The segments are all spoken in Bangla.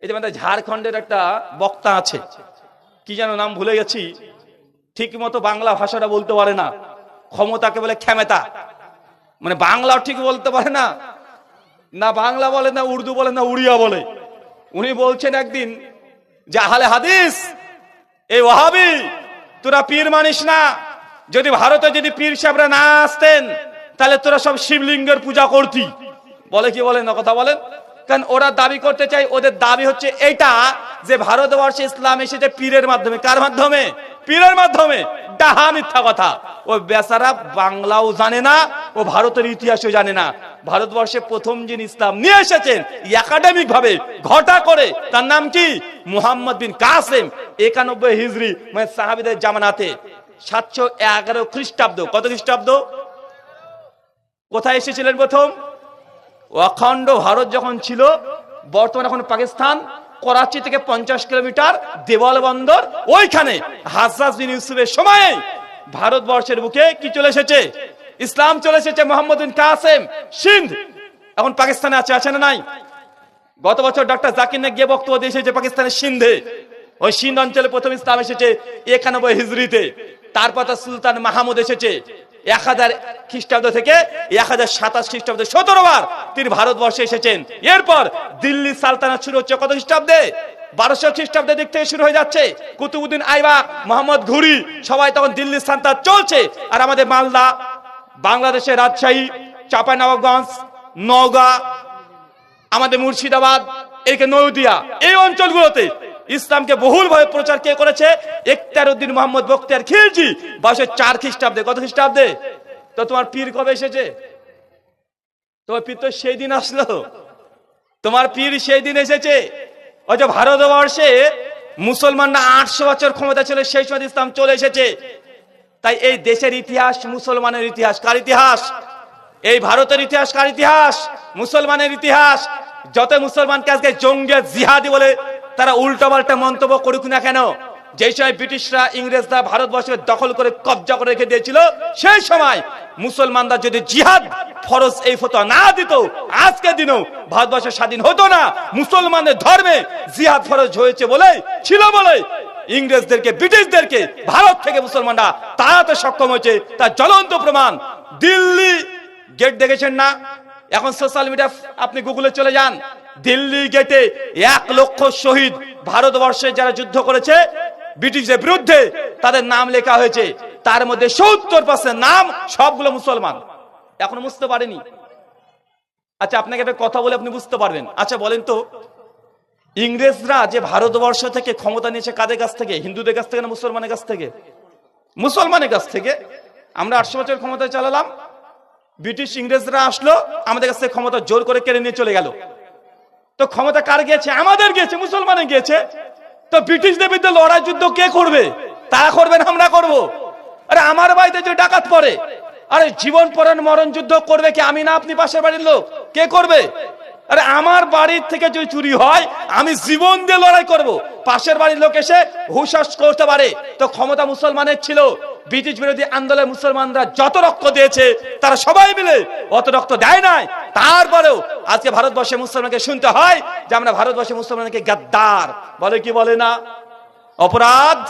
এই যে আমাদের ঝাড়খণ্ডের একটা বক্তা আছে, কি যেন নাম ভুলে গেছি, ঠিক মতো বাংলা ভাষাটা বলতে পারে না, ক্ষমতাকে বলে ক্ষমতা, মানে বাংলাও ঠিক বলতে পারে না, না বাংলা বলে না উর্দু বলে না উড়িয়া বলে। উনি বলছেন একদিন যে আহলে হাদিস, এই ওয়াহাবি তোরা পীর মানিস না, যদি ভারতে যদি পীর সাহেবরা না আসতেন তাহলে তোরা সব শিবলিঙ্গের পূজা করতি। বলে কি বলেন না, কথা বলেন। কারণ ওরা দাবি করতে চাই, ওদের দাবি হচ্ছে এইটা যে ভারতবর্ষে ইসলাম এসেছে পীরের মাধ্যমে। কার মাধ্যমে? পীরের মাধ্যমে। ডাহা মিথ্যা কথা। ও বেচারা বাংলাও জানে না, ও ভারতের ইতিহাসও জানে না। ভারতবর্ষে প্রথম যিনি ইসলাম নিয়ে এসেছেন একাডেমিক ভাবে ঘটা করে, তার নাম কি? মুহাম্মদ বিন কাসেম। 91 হিজরি, মানে সাহাবীদের জামানাতে 711 খ্রিস্টাব্দ। কত খ্রিস্টাব্দ? কোথায় এসেছিলেন প্রথম? অখণ্ড ভারত যখন ছিল, বর্তমানে এখন পাকিস্তান, করাচি থেকে 50 কিলোমিটার দেওয়াল বন্দর, ওইখানে হাজ্জাজ বিন ইউসুফের সময়ে ভারতবর্ষের বুকে কি চলে এসেছে? ইসলাম চলে এসেছে। মুহাম্মদ বিন কাসেম সিন্ধ, এখন পাকিস্তানে আছে, আছে না নাই? গত বছর ডক্টর জাকির নায়েক গিয়ে বক্তব্য দিয়ে এসেছে পাকিস্তানের সিন্ধে। ওই সিন্ধ অঞ্চলে প্রথম ইসলাম এসেছে 91 হিজরিতে। তারপর তার সুলতান মাহমুদ এসেছে 1000 খ্রিস্টাব্দ থেকে 1027 খ্রিস্টাব্দে 17 বার তিনি ভারতবর্ষে এসেছেন। এরপর দিল্লি সালতানাত শুরু হচ্ছে কত খ্রিস্টাব্দে? 1200 খ্রিস্টাব্দের দিক থেকে শুরু হয়ে যাচ্ছে। কুতুবউদ্দিন আইবাক, মোহাম্মদ ঘুরি, সবাই তখন দিল্লি সালতানাত চলছে। আর আমাদের মালদা, বাংলাদেশের রাজশাহী, চাঁপাইনবাবগঞ্জ, নওগাঁ, আমাদের মুর্শিদাবাদ, এদিকে নদিয়া, এই অঞ্চলগুলোতে ইসলামকে বহুল ভাবে প্রচার কে করেছে? ইখতিয়ারউদ্দিন মোহাম্মদ বখতিয়ার খিলজি 1204 খ্রিস্টাব্দে। কত খ্রিস্টাব্দে? তো তোমার পীর কবে এসেছে? তোমার পীর তো সেই দিন আসলো, তোমার পীর সেই দিন এসেছে। ওই যে ভারতবর্ষে মুসলমানরা 800 বছর ক্ষমতা ছিল, সেই সময় ইসলাম চলে এসেছে। তাই এই দেশের ইতিহাস মুসলমানের ইতিহাস। কার ইতিহাস? এই ভারতের ইতিহাস। কার ইতিহাস? মুসলমানের ইতিহাস। যত মুসলমানকে আজকে জঙ্গি জিহাদি বলে তারা উল্টাপাল্টা মন্তব্য করুক না কেন, যে সময় ব্রিটিশরা ইংরেজরা ভারতবর্ষকে দখল করে কবজা করে রেখে দিয়েছিল, সেই সময় মুসলমানরা যদি জিহাদ ফরজ এই ফতোয়া না দিত, আজকের দিনেও ভারতবর্ষ স্বাধীন হতো না। মুসলমানদের ধর্মে জিহাদ ফরজ হয়েছে বলে, ছিল বলে ইংরেজদেরকে, ব্রিটিশদেরকে ভারত থেকে মুসলমানরা তাড়াতে সক্ষম হয়েছে। তার জ্বলন্ত প্রমাণ দিল্লি গেট দেখেছেন না? এখন সোশ্যাল মিডিয়া, আপনি গুগলে চলে যান, দিল্লি গেটে 1 লক্ষ শহীদ ভারতবর্ষে যারা যুদ্ধ করেছে ব্রিটিশদের বিরুদ্ধে, তাদের নাম লেখা হয়েছে। তার মধ্যে 70% নাম সবগুলো মুসলমান। এখনো বুঝতে পারেনি? আচ্ছা, আপনাকে একটা কথা বলে আপনি বুঝতে পারবেন। আচ্ছা বলেন তো, ইংরেজরা যে ভারতবর্ষ থেকে ক্ষমতা নিয়েছে কাদের কাছ থেকে? হিন্দুদের কাছ থেকে না মুসলমানের কাছ থেকে? মুসলমানের কাছ থেকে। আমরা 800 বছর ক্ষমতা চালালাম, ব্রিটিশ ইংরেজরা আসলো, আমাদের কাছ থেকে ক্ষমতা জোর করে কেড়ে নিয়ে চলে গেল। তো ক্ষমতা কার গিয়েছে? আমাদের গিয়েছে, মুসলমানের গিয়েছে। তো ব্রিটিশদের বিরুদ্ধে লড়াই যুদ্ধ কে করবে? তারা করবেন, আমরা করব? আরে আমার বাড়িতে যে ডাকাত পড়ে, আরে জীবন পরান মরণ যুদ্ধ করবে কি? আমি না আপনি? পাশের বাড়ির লোক? কে করবে? আরে আমার বাড়ির থেকে যদি চুরি হয়, আমি জীবন দিয়ে লড়াই করব। পাশের বাড়ির লোক এসে হুশাস করতে পারে। তো ক্ষমতা মুসলমানের ছিল। ব্রিটিশ বিরোধী আন্দোলনে মুসলমানরা যত রক্ত দিয়েছে, তারা সবাই মিলে অত রক্ত দেয় নাই। তারপরেও আজকে ভারতবর্ষে মুসলমানকে শুনতে হয় যে আমরা ভারতবর্ষে মুসলমানকে গাদ্দার বলে। কি বলে না? অপরাধ।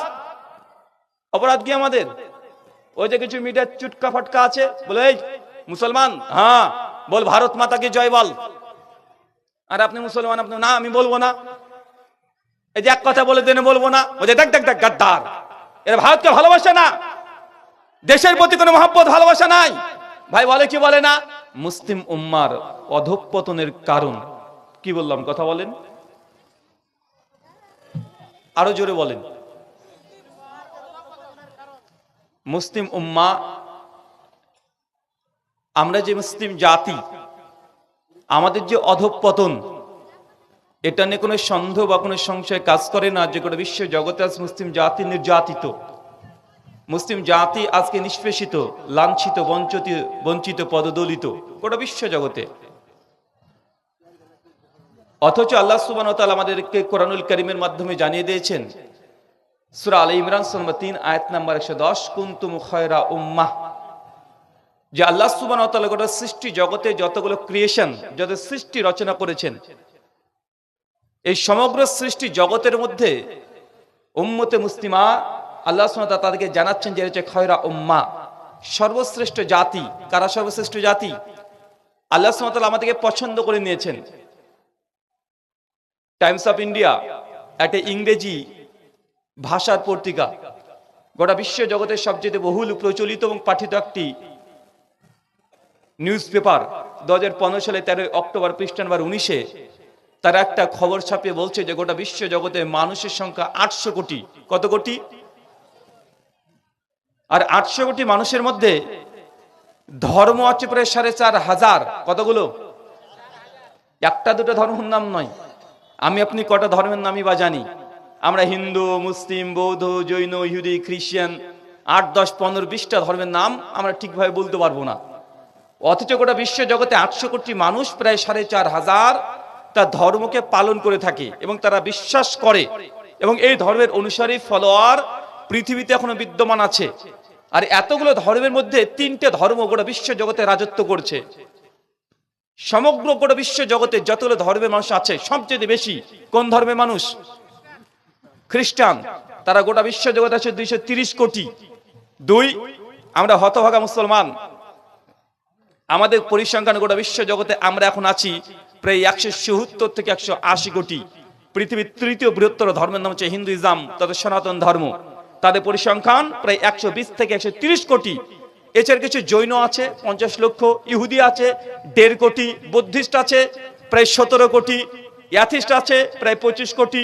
অপরাধ কি আমাদের? ওই যে কিছু মিডিয়ার চুটকা ফটকা আছে, বলে এই মুসলমান, হ্যাঁ বল ভারত মাতা কি জয় বল। আর আপনি মুসলমান, আপনি না, আমি বলবো না। এই যে এক কথা বলে দেন, বলবো না। ওই যে দেখ দেখ দেখ গাদ্দার, এরা ভারতকে ভালোবাসে না, দেশের প্রতি কোনো মহব্বত ভালোবাসা নাই। ভাই বলে কি বলে না? মুসলিম উম্মার অধঃপতনের কারণ কি বললাম? কথা বলেন, আরো জোরে বলেন। মুসলিম উম্মা, আমরা যে মুসলিম জাতি, আমাদের যে অধঃপতন, এটা নিয়ে কোনো সন্দেহ বা কোনো সংশয় কাজ করে না যে গোটা বিশ্ব জগতে আজ মুসলিম জাতি নির্যাতিত, মুসলিম জাতি আজকে নিষ্পেষিত, লাঞ্ছিত, বঞ্চিত, পদদলিত গোটা বিশ্ব জগতে। অথচ আল্লাহ সুবহানাহু ওয়া তাআলা আমাদেরকে কোরআনুল কারীমের মাধ্যমে জানিয়ে দিয়েছেন, সূরা আলে ইমরান সূরা 3 আয়াত নাম্বার 110, কুনতুম খায়রা উম্মাহ, যে আল্লাহ সুবহানাহু ওয়া তাআলা গোটা সৃষ্টি জগতে যতগুলো ক্রিয়েশন, যত সৃষ্টি রচনা করেছেন, এই সমগ্র সৃষ্টি জগতের মধ্যে উম্মতে মুসলিমা আল্লাহ সুবহানাহু ওয়া তাআলা তাদেরকে জানাচ্ছেন যে হচ্ছে খয়রা উম্মাহ, সর্বশ্রেষ্ঠ জাতি। কারা সর্বশ্রেষ্ঠ জাতি? আল্লাহ সুবহানাহু ওয়া তাআলা আমাদেরকে পছন্দ করে নিয়েছেন। টাইমস অফ ইন্ডিয়া একটা ইংরেজি ভাষার পত্রিকা, গোটা বিশ্ব জগতের সবচেয়ে বহুল প্রচলিত এবং পাঠিত একটি নিউজ পেপার। 2015 সালে 13 অক্টোবর পৃষ্ঠা নম্বর 19-এ তারা একটা খবর ছাপিয়ে বলছে যে গোটা বিশ্ব জগতে মানুষের সংখ্যা 800 কোটি। কত কোটি? আর 800 কোটি মানুষের মধ্যে ধর্ম আছে প্রায় 4,500। কতগুলো? একটা দুটো ধর্মের নাম নয়। আমি আপনি কটা ধর্মের নামই বা জানি? আমরা হিন্দু, মুসলিম, বৌদ্ধ, জৈন, ইহুদি, খ্রিস্টান 8, 10, 15, 20টা ধর্মের নাম আমরা ঠিকভাবে বলতে পারবো না। অথচ গোটা বিশ্ব জগতে 800 কোটি মানুষ, প্রায় 4,500 তার ধর্মকে পালন করে থাকে এবং তারা বিশ্বাস করে, এবং এই ধর্মের অনুসারী ফলোয়ার পৃথিবীতে এখনো বিদ্যমান আছে। আর এতগুলো ধর্মের মধ্যে 3টে ধর্ম গোটা বিশ্ব জগতে রাজত্ব করছে। সমগ্র গোটা বিশ্ব জগতে যতগুলো ধর্মের মানুষ আছে সবচেয়ে বেশি কোন ধর্মের মানুষ? খ্রিস্টান। তারা গোটা বিশ্ব জগতে আছে 230 কোটি। 2, আমরা হতভাগা মুসলমান। আমাদের পরিসংখ্যান গোটা বিশ্ব জগতে আমরা এখন আছি প্রায় 170 থেকে 180 কোটি। পৃথিবীর তৃতীয় বৃহত্তর ধর্মের নাম হচ্ছে হিন্দুইজম, তাদের সনাতন ধর্ম। তাদের পরিসংখ্যান প্রায় 120 থেকে 130 কোটি। এছাড়া কিছু জৈন আছে 50 লক্ষ, ইহুদি আছে 1.5 কোটি, বুদ্ধিস্ট আছে প্রায় 17 কোটি, অ্যাথিস্ট আছে প্রায় 25 কোটি।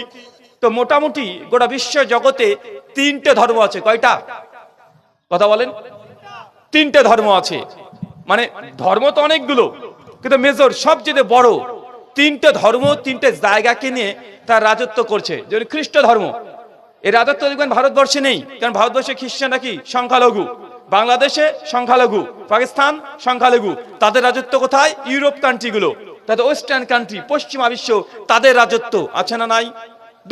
তো মোটামুটি গোটা বিশ্ব জগতে 3টে ধর্ম আছে। কয়টা? কথা বলেন। 3টে ধর্ম আছে। মানে ধর্ম তো অনেকগুলো, কিন্তু মেজর সবচেয়ে বড় 3টে ধর্ম 3টে জায়গাকে নিয়ে তার রাজত্ব করছে। যেমন খ্রিস্ট ধর্ম, এই রাজত্ব দেখবেন ভারতবর্ষে নেই, কারণ ভারতবর্ষে খ্রিস্টানরা কি সংখ্যালঘু। বাংলাদেশে সংখ্যালঘু, পাকিস্তান সংখ্যালঘু। তাদের রাজত্ব কোথায়? ইউরোপ কান্ট্রিগুলো, তাদের ওয়েস্টার্ন কান্ট্রি, পশ্চিমা বিশ্ব, তাদের রাজত্ব আছে না নাই?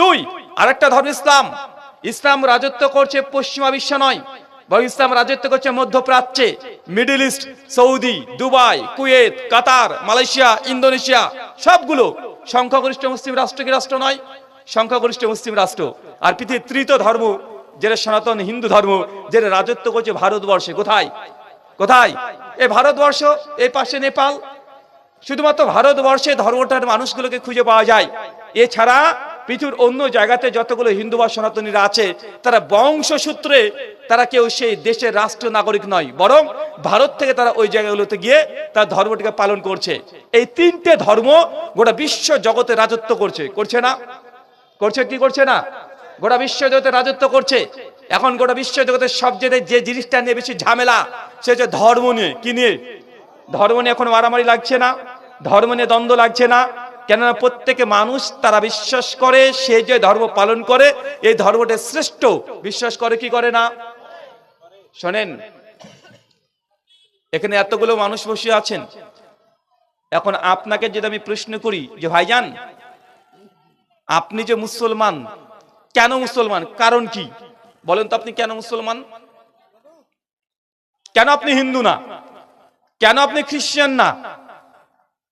2, আরেকটা ধর্ম ইসলাম। ইসলাম রাজত্ব করছে পশ্চিমা বিশ্ব নয়, বরং ইসলাম রাজত্ব করছে মধ্যপ্রাচ্যে, middle east, Saudi, Dubai, Kuwait, Qatar, Malaysia, Indonesia, সবগুলো সংখ্যাগরিষ্ঠ মুসলিম রাষ্ট্র। কি রাষ্ট্র নয়? সংখ্যাগরিষ্ঠ মুসলিম রাষ্ট্র। আর পৃথিবীর তৃতীয় ধর্ম যেটা সনাতন হিন্দু ধর্ম, যেটা রাজত্ব করছে ভারতবর্ষে। কোথায়? কোথায়? এই ভারতবর্ষ, এই পাশে নেপাল। শুধুমাত্র ভারতবর্ষে ধর্মটার মানুষগুলোকে খুঁজে পাওয়া যায়। এছাড়া পৃথিবীর অন্য জায়গাতে যতগুলো হিন্দু বা সনাতনীরা আছে, তারা বংশসূত্রে তারা কেউ সেই দেশের রাষ্ট্রীয় নাগরিক নয়, বরং ভারত থেকে তারা ওই জায়গাগুলোতে গিয়ে তার ধর্মটিকে পালন করছে। এই 3টে ধর্ম গোটা বিশ্ব জগতে রাজত্ব করছে। করছে না? করছে কি করছে না? গোটা বিশ্ব জগতে রাজত্ব করছে। এখন গোটা বিশ্ব জগতের সবচেয়ে যে জিনিসটা নিয়ে বেশি ঝামেলা, সে হচ্ছে ধর্ম নিয়ে। কি নিয়ে? ধর্ম নিয়ে এখন মারামারি লাগছে না, ধর্ম নিয়ে দ্বন্দ্ব লাগছে না। কেননা প্রত্যেকে মানুষ তারা বিশ্বাস করে সে যে ধর্ম পালন করে এই ধর্মটা শ্রেষ্ঠ। বিশ্বাস করে কি করে না? শোনেন, এখানে এতগুলো মানুষ বসে আছেন, এখন আপনাকে যদি আমি প্রশ্ন করি যে ভাইজান আপনি যে মুসলমান, কেন মুসলমান? কারণ কি বলেন তো? আপনি কেন মুসলমান? কেন আপনি হিন্দু না? কেন আপনি খ্রিস্টান না?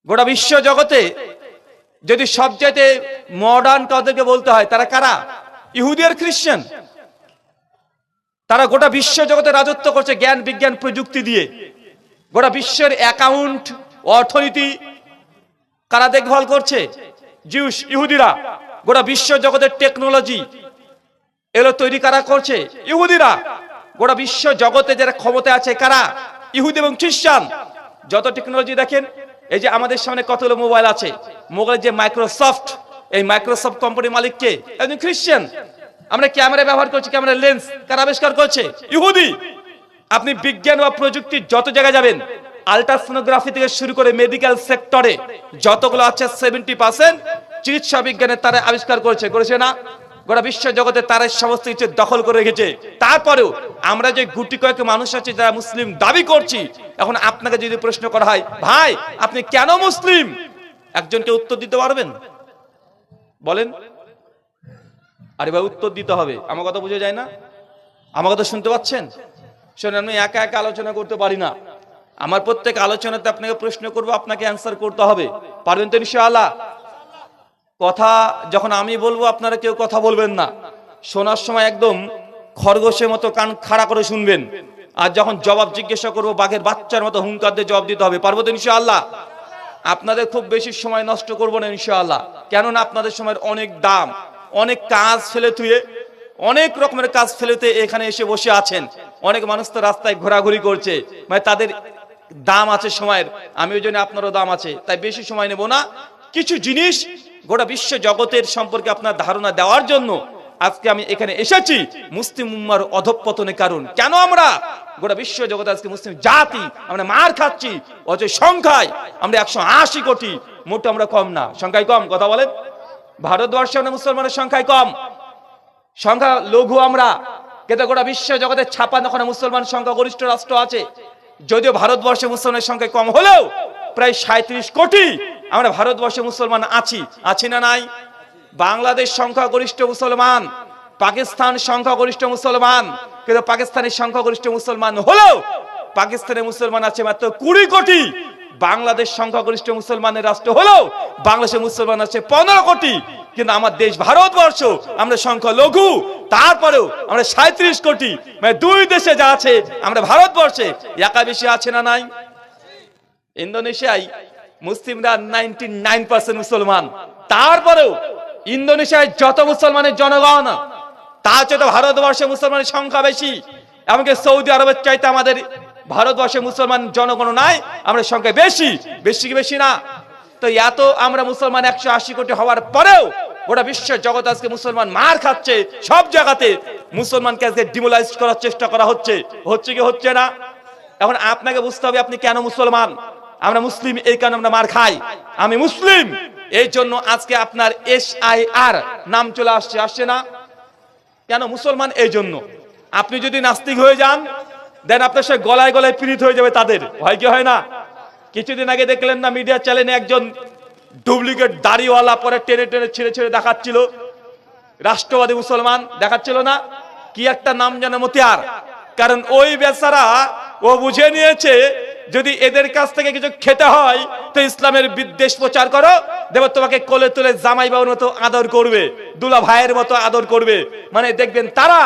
গোটা বিশ্ব জগতে যদি সবচেয়ে মডার্ন কাউকে বলতে হয়, তারা কারা? ইহুদি আর খ্রিস্টান। তারা গোটা বিশ্ব জগতে রাজত্ব করছে জ্ঞান, বিজ্ঞান, প্রযুক্তি দিয়ে। গোটা বিশ্বের অ্যাকাউন্ট, অর্থনীতি কারা দেখভাল করছে? জিউস, ইহুদিরা। গোটা বিশ্ব জগতের টেকনোলজি এগুলো তৈরি কারা করছে? ইহুদিরা। গোটা বিশ্ব জগতে যারা ক্ষমতা আছে কারা? ইহুদি এবং খ্রিস্টান। যত টেকনোলজি দেখেন, এই যে আমাদের সামনে কতগুলো মোবাইল আছে, মোবাইলের যে মাইক্রোসফট, এই মাইক্রোসফট কোম্পানির মালিক কে? একজন খ্রিস্টান। আমরা ক্যামেরা ব্যবহার করছি, ক্যামেরা লেন্স কারা আবিষ্কার করছে? ইহুদি। আপনি বিজ্ঞান বা প্রযুক্তির যত জায়গায় যাবেন, আল্ট্রাসোনোগ্রাফি থেকে শুরু করে মেডিকেল সেক্টরে যতগুলো আছে 70% চিকিৎসা বিজ্ঞানের তারা আবিষ্কার করেছে। করেছে না? গোটা বিশ্ব জগতে তারা সমস্ত কিছু দখল করে রেখেছে। তারপরেও আমরা যে গুটি কয়েক মানুষ আছে যারা মুসলিম দাবি করছি, এখন আপনাকে যদি প্রশ্ন করা হয় ভাই আপনি কেন মুসলিম, একজনকে উত্তর দিতে পারবেন? বলেন। আরে ভাই উত্তর দিতে হবে। আমার কথা বুঝে যায় না? আমার কথা শুনতে পাচ্ছেন? শোনেন, আমি একা একা আলোচনা করতে পারি না। আমার প্রত্যেক আলোচনাতে আপনাকে প্রশ্ন করবো, আপনাকে অ্যান্সার করতে হবে। পারবেন তো ইনশাআল্লাহ? কথা যখন আমি বলবো আপনারা কেউ কথা বলবেন না, শোনার সময় একদম খরগোশের মতো কান খাড়া করে শুনবেন, আর যখন জবাব জিজ্ঞাসা করবো বাঘের বাচ্চার মতো হুঙ্কার দিয়ে জবাব দিতে হবে। পারবো তো ইনশাআল্লাহ? আপনাদের খুব বেশি সময় নষ্ট করবো না ইনশাআল্লাহ, কেননা আপনাদের সময়ের অনেক দাম। অনেক কাজ ফেলে থুয়ে, অনেক রকমের কাজ ফেলেতে এখানে এসে বসে আছেন। অনেক মানুষ তো রাস্তায় ঘোরাঘুরি করছে, মানে তাদের দাম আছে সময়ের। আমি ওই জন্য আপনারও দাম আছে, তাই বেশি সময় নেব না। কিছু জিনিস গোটা বিশ্ব জগতের সম্পর্কে আপনার ধারণা দেওয়ার জন্য আজকে আমি এখানে এসেছি। মুসলিম উম্মার অধঃপতনের কারণ কেন আমরা গোটা বিশ্ব জগতে আজকে মুসলিম জাতি আমরা মার খাচ্ছি, অথচ সংখ্যায় আমরা 180 কোটি, মোট আমরা কম না, সংখ্যায় কম। কথা বলেন, ভারতবর্ষে আমরা মুসলমানের সংখ্যায় কম, সংখ্যা লঘু আমরা, কিন্তু গোটা বিশ্ব জগতে 56 মুসলমান সংখ্যা গরিষ্ঠ রাষ্ট্র আছে। যদিও ভারতবর্ষে মুসলমানের সংখ্যা কম হলেও প্রায় 37 কোটি আমরা ভারতবর্ষে মুসলমান আছি না নাই? বাংলাদেশ সংখ্যাগরিষ্ঠ মুসলমান, পাকিস্তান সংখ্যাগরিষ্ঠ মুসলমান, কিন্তু পাকিস্তানের সংখ্যাগরিষ্ঠ মুসলমান হলেও পাকিস্তানের মুসলমান আছে মাত্র 20 কোটি। বাংলাদেশ সংখ্যাগরিষ্ঠ মুসলমানের রাষ্ট্র হলেও বাংলাদেশের মুসলমান আছে 15 কোটি। কিন্তু আমার দেশ ভারতবর্ষ আমরা সংখ্যা লঘু, তারপরেও আমরা 37 কোটি, মানে দুই দেশে যা আছে আমরা ভারতবর্ষে একা বেশি আছে না নাই? ইন্দোনেশিয়ায় মুসলিমরা 99% মুসলমান, তারপরেও ইন্দোনেশিয়ায় যত মুসলমানের জনগণ তার চেয়ে ভারতবর্ষে মুসলমানের সংখ্যা বেশি। এমনকি সৌদি আরবের চাইতে আমাদের ভারতবর্ষে মুসলমান জনগণনায় আমরা সংখ্যা বেশি। বেশি কি বেশি না? তো এত আমরা মুসলমান 180 কোটি হওয়ার পরেও গোটা বিশ্ব জগৎ আজকে মুসলমান মার খাচ্ছে। সব জায়গাতে মুসলমানকে আজকে ডিমোলাইজ করার চেষ্টা করা হচ্ছে কি হচ্ছে না? এখন আপনাকে বুঝতে হবে আপনি কেন মুসলমান। আমরা মুসলিম এই কারণে আমরা মার খাই। আমি মুসলিম এই জন্য আজকে আপনার SIR নাম চলে আসছে না কেন? মুসলমান এই জন্য। আপনি যদি নাস্তিক হয়ে যান, দেন আপনার সে গলায় গলায় পীড়িত হয়ে যাবে তাদের, হয় কি হয় না? কিছুদিন আগে দেখলেন না মিডিয়া চ্যানেলে একজন ডুপ্লিকেট দাড়িওয়ালা পরে টেনে টেনে ছেড়ে ছেড়ে দেখাচ্ছিল, রাষ্ট্রবাদী মুসলমান দেখাচ্ছিল না? কি একটা নাম জানে, মতিয়ার। কারণ ওই বেচারা ও বুঝে নিয়েছে যদি এদের কাছ থেকে কিছু খেতে হয় তো ইসলামের বিদ্বেষ প্রচার করো, দেব তোমাকে কোলে তুলে জামাই বাবুর মতো আদর করবে, দুলা ভাইয়ের মতো আদর করবে। মানে দেখবেন তারা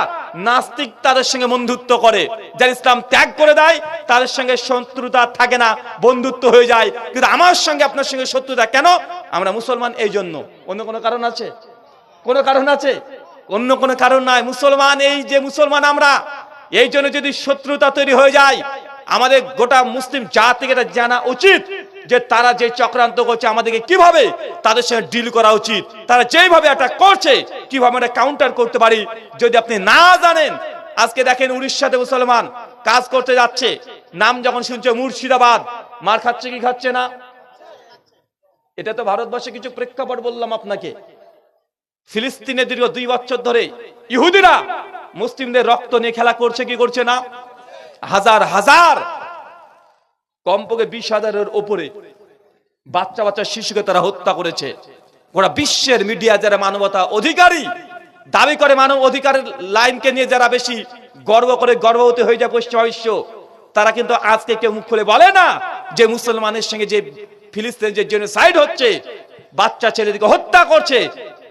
নাস্তিক তাদের সঙ্গে বন্ধুত্ব করে, যারা ইসলাম ত্যাগ করে দেয় তাদের সঙ্গে শত্রুতা থাকে না, বন্ধুত্ব হয়ে যায়। কিন্তু আমার সঙ্গে আপনার সঙ্গে শত্রুতা কেন? আমরা মুসলমান এই জন্য। অন্য কোনো কারণ আছে? কোনো কারণ আছে? অন্য কোনো কারণ নাই। মুসলমান এই যে মুসলমান আমরা, এই জন্য যদি শত্রুতা তৈরি হয়ে যায়, আমাদের গোটা মুসলিম জাতিকে এটা জানা উচিত যে তারা যে চক্রান্ত করছে আমাদেরকে কিভাবে তাদের সঙ্গে ডিল করা উচিত, তারা যেভাবে অ্যাটাক করছে কিভাবে আমরা কাউন্টার করতে পারি। যদি আপনি না জানেন, আজকে দেখেন উড়িষ্যাতে মুসলমান কাজ করতে যাচ্ছে, নাম যখন শুনছে মুর্শিদাবাদ, মার খাচ্ছে কি খাচ্ছে না? এটা তো ভারতবর্ষে কিছু প্রেক্ষাপট বললাম আপনাকে। ফিলিস্তিনে দীর্ঘ 2 বছর ধরে ইহুদিরা মুসলিমদের রক্ত নিয়ে খেলা করছে কি করছে না? হাজার হাজার, কমপক্ষে 20,000-এর উপরে বাচ্চা বাচ্চা শিশুকে তারা হত্যা করেছে। গোটা বিশ্বের মিডিয়া যারা মানবতা অধিকারী দাবি করে, মানব অধিকারের লাইনকে নিয়ে যারা বেশি গর্ব করে, গর্ভবতী হয়ে যায় পশ্চিমা বিশ্ব, তারা কিন্তু আজকে কেউ মুখ খুলে বলে না যে মুসলমানের সঙ্গে যে ফিলিস্তিনের যে জেনোসাইড হচ্ছে, বাচ্চা ছেলেদিকে হত্যা করছে,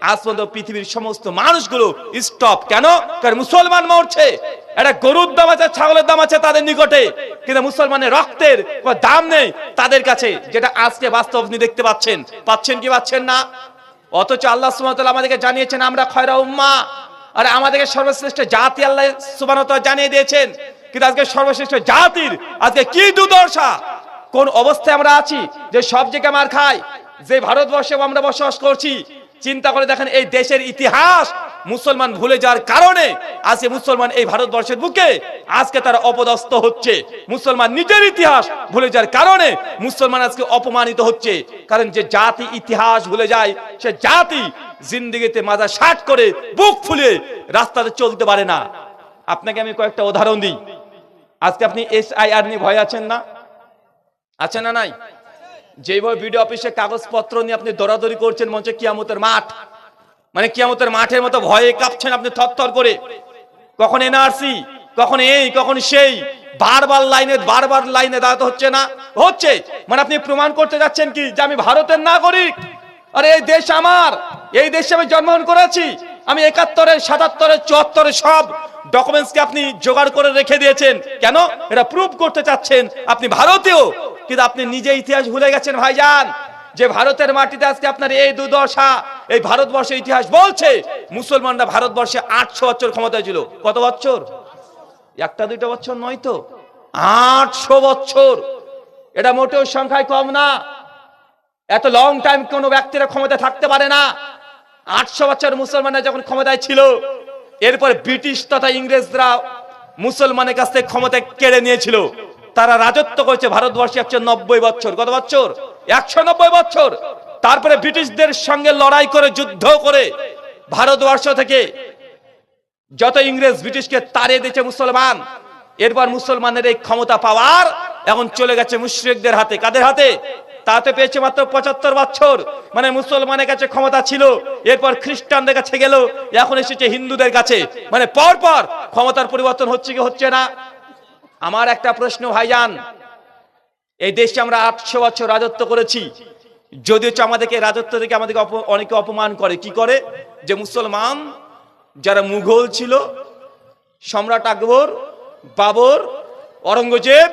আজ পর্যন্ত পৃথিবীর সমস্ত মানুষগুলো স্টপ কেন? কারণ মুসলমান মরছে। একটা গরুর দাম আছে, ছাগলের দাম আছে তাদের নিকটে, কিন্তু মুসলমানের রক্তের কোনো দাম নেই তাদের কাছে, যেটা আজকে বাস্তব দেখতে পাচ্ছেন কি পাচ্ছেন না? অথচ আল্লাহ সুবহানাহু ওয়া তাআলা আমাদেরকে জানিয়েছেন আমরা খয়রা উম্মাহ, আর আমাদেরকে সর্বশ্রেষ্ঠ জাতি আল্লাহ সুবহানাহু ওয়া তাআলা জানিয়ে দিয়েছেন। কিন্তু আজকে সর্বশ্রেষ্ঠ জাতির আজকে কি দুর্দশা, কোন অবস্থায় আমরা আছি যে সব জায়গায় মার খাই, যে ভারতবর্ষে আমরা বসবাস করছি। চিন্তা করে দেখেন এই দেশের ইতিহাস মুসলমান ভুলে যাওয়ার কারণে আজকে মুসলমান এই ভারতবর্ষের বুকে আজকে তারা অপদস্থ হচ্ছে। মুসলমান নিজের ইতিহাস ভুলে যাওয়ার কারণে মুসলমান আজকে অপমানিত হচ্ছে। কারণ যে জাতি ইতিহাস ভুলে যায় সে জাতি জিন্দেগিতে মাজা ষাট করে বুক ফুলে রাস্তাতে চলতে পারে না। আপনাকে আমি কয়েকটা উদাহরণ দিই। আজকে আপনি SIR নিয়ে ভয় আছেন না? আছেন না নাই? যেভাবে বিডিও অফিসে কাগজপত্র নিয়ে আপনি দৌড়াদৌড়ি করছেন মনে হচ্ছে কিয়ামতের মাঠ, মানে কিয়ামতের মাঠের মতো ভয়ে কাঁপছেন আপনি থরথর করে। কখন NRC, কখন এই, কখন সেই, বারবার লাইনে দাঁড়াতে হচ্ছে না? হচ্ছে। মানে আপনি প্রমাণ করতে যাচ্ছেন কি যে আমি ভারতের নাগরিক, আরে এই দেশ আমার, এই দেশে আমি জন্মগ্রহণ করেছি। আমি 71-এর 77-এর 74-এর সব ডকুমেন্টসকে আপনি জোগাড় করে রেখে দিয়েছেন কেন? এটা প্রুফ করতে চাচ্ছেন আপনি ভারতীয়, কিন্তু আপনি নিজে ইতিহাস ভুলে গেছেন ভাইজান। যে ভারতের মাটিতে আজকে আপনার এই দুর্দশা, এই ভারতবর্ষের ইতিহাস বলছে মুসলমানরা ভারতবর্ষে 800 বছর ক্ষমতায় ছিল। কত বছর? একটা দুইটা বছর নয় তো, 800 বছর। এটা মোটেও সংখ্যায় কম না। এত লং টাইম কোন ব্যক্তিরা ক্ষমতা থাকতে পারে না। 800 বছর মুসলমানরা যখন ক্ষমতায় ছিল, এরপর ব্রিটিশ তথা ইংরেজরা মুসলমানের কাছ থেকে ক্ষমতা কেড়ে নিয়েছিল। তারা রাজত্ব করেছে ভারতবর্ষে 190 বছর। কত বছর? 190 বছর। তারপরে ব্রিটিশদের সঙ্গে লড়াই করে, যুদ্ধ করে ভারতবর্ষ থেকে যত ইংরেজ ব্রিটিশকে তাড়িয়ে দিয়েছে মুসলমান। এরপর মুসলমানের এই ক্ষমতা পাওয়ার এখন চলে গেছে মুশরিকদের হাতে। কাদের হাতে? তাতে পেয়েছে মাত্র 75 বছর। মানে মুসলমানের কাছে ক্ষমতা ছিল, এরপর খ্রিস্টানদের কাছে গেল, এখন এসেছে হিন্দুদের কাছে। মানে পর পর ক্ষমতার পরিবর্তন হচ্ছে কি হচ্ছে না? আমার একটা প্রশ্ন ভাইজান, এই দেশে আমরা 800 বছর রাজত্ব করেছি, যদিও আমাদেরকে রাজত্ব থেকে আমাদেরকে অনেকে অপমান করে। কি করে? যে মুসলমান যারা মুঘল ছিল, সম্রাট আকবর, বাবর, অরঙ্গজেব,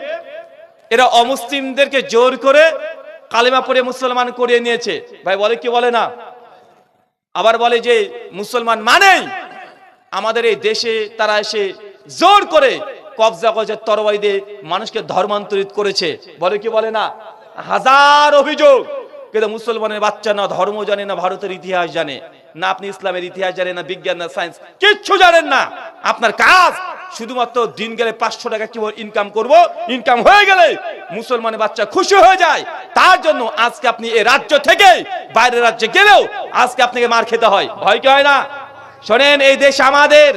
এরা অমুসলিমদেরকে জোর করে কালেমা পড়ে মুসলমান করিয়ে নিয়েছে। ভাই বলে কি বলে না? আবার বলে যে মুসলমান মানেই আমাদের এই দেশে তারা এসে জোর করে কবজা করেছে, তরবারি দিয়ে মানুষকে ধর্মান্তরিত করেছে। বলে কি বলে না? হাজার অভিযোগ। কিন্তু মুসলমানের বাচ্চা না ধর্ম জানে, না ভারতের ইতিহাস জানে, না আপনি ইসলামের ইতিহাস জানেন, না বিজ্ঞান, না সায়েন্স, কিচ্ছু জানেন না। আপনার কাজ শুধুমাত্র দিন গেলে 500 টাকা কি ইনকাম করব, ইনকাম হয়ে গেলে মুসলমানের বাচ্চা খুশি হয়ে যায়। তার জন্য আজকে আপনি এই রাজ্য থেকে বাইরের রাজ্যে গেলেও আজকে আপনাকে মার খেতে হয়। ভয় কি হয় না? শোনেন, এই দেশ আমাদের,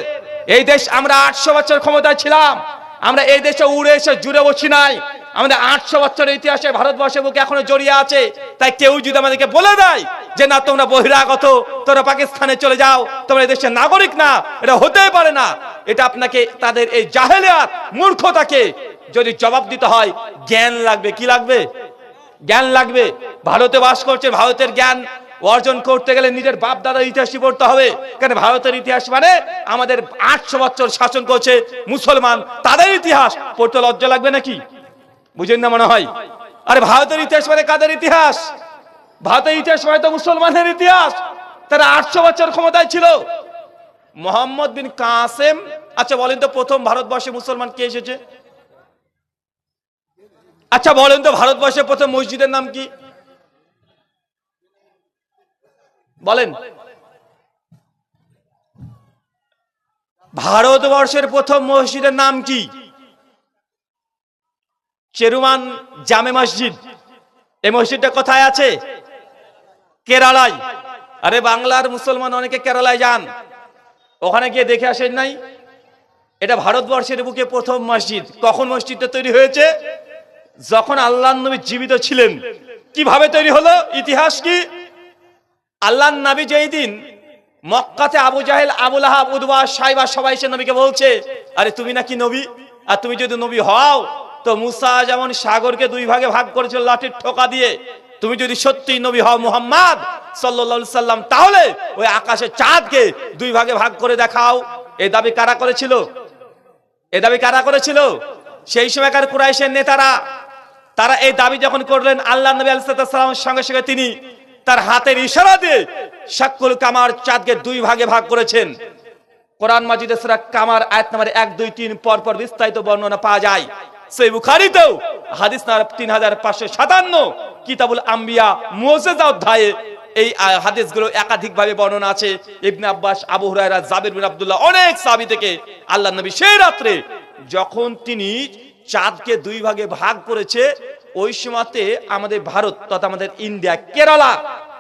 এই দেশ আমরা 800 বছর ক্ষমতায় ছিলাম। আমরা এই দেশে উড়ে এসে জুড়ে বসি নাই। আমাদের 800 বছরের ইতিহাসে ভারতবর্ষের বুকে এখনো জড়িয়ে আছে। তাই কেউ যদি আমাদেরকে বলে দেয় যে না তোমরা বহিরাগত, তোমরা পাকিস্তানে চলে যাও, তোমরা এই দেশের নাগরিক না, এটা হতেই পারে না। এটা আপনাকে তাদের এই জাহেলিয়াত, মূর্খতাকে যদি জবাব দিতে হয়, জ্ঞান লাগবে। কি লাগবে? জ্ঞান লাগবে। ভারতে বাস করছে, ভারতের জ্ঞান অর্জন করতে গেলে নিজের বাপ দাদার ইতিহাসই পড়তে হবে। কারণ ভারতের ইতিহাস মানে আমাদের 800 বছর শাসন করছে মুসলমান, তাদের ইতিহাস পড়তে লজ্জা লাগবে নাকি? বুঝেন না মনে হয়? আরে ভারতের ইতিহাস মানে কাদের ইতিহাস? ভারতের ইতিহাস মানে তো মুসলমানের ইতিহাস। তারা 800 বছর ক্ষমতায় ছিল। মোহাম্মদ বিন কাসেম, আচ্ছা বলেন তো প্রথম ভারতবর্ষে মুসলমান কে এসেছে? আচ্ছা বলেন তো ভারতবর্ষের প্রথম মসজিদের নাম কি? বলেন। ভারতবর্ষের প্রথম মসজিদের নাম কি? চেরুমান জামে মসজিদ। এই মসজিদটা কোথায় আছে? কেরালায়। আরে বাংলার মুসলমান অনেকে কেরালায় যান, ওখানে গিয়ে দেখে আসেন নাই? এটা ভারতবর্ষের বুকে প্রথম মসজিদ। কখন মসজিদটা তৈরি হয়েছে? যখন আল্লাহর নবী জীবিত ছিলেন। কিভাবে তৈরি হলো? ইতিহাস কি? আল্লাহর নবী যেই দিন মক্কাতে আবু জাহেল, আবু লাহাব, উতবা, সাইবা সবাই এসে নবীকে বলছে আরে তুমি নাকি নবী, আর তুমি যদি নবী হও তো মুসা যেমন সাগরকে 2 ভাগে ভাগ করেছিল লাঠির ঠোকা দিয়ে, তুমি যদি সত্যি নবী হও মুহাম্মদ সাল্লাল্লাহু আলাইহি সাল্লাম, তাহলে ওই আকাশের চাঁদকে 2 ভাগে ভাগ করে দেখাও। এই দাবি কারা করেছিল? এই দাবি কারা করেছিল? সেই সময়কার কুরাইশের নেতারা। তারা এই দাবি যখন করলেন, আল্লাহ নবী আলাইহিস সালামের সঙ্গে সঙ্গে তিনি তার হাতের ইশারা দিয়ে শাক্কুল কামার চাঁদকে 2 ভাগে ভাগ করেছেন। কোরআন মাজিদে সূরা কামার আয়াত নম্বর 1, 2, 3 পর পর বিস্তারিত বর্ণনা পাওয়া যায়। সহিহ বুখারীতেও হাদিস নম্বর 3557, কিতাবুল আম্বিয়া মুআজ্জাজা অধ্যায়ে এই হাদিসগুলো একাধিকভাবে বর্ণনা আছে। ইবনে আব্বাস, আবু হুরায়রা, জাবির বিন আব্দুল্লাহ, অনেক সাহাবী থেকে আল্লাহর নবী সেই রাত্রে যখন তিনি চাঁদকে 2 ভাগে ভাগ করেছে, ওই সময়তে আমাদের ভারত তথা আমাদের ইন্ডিয়া, কেরালা,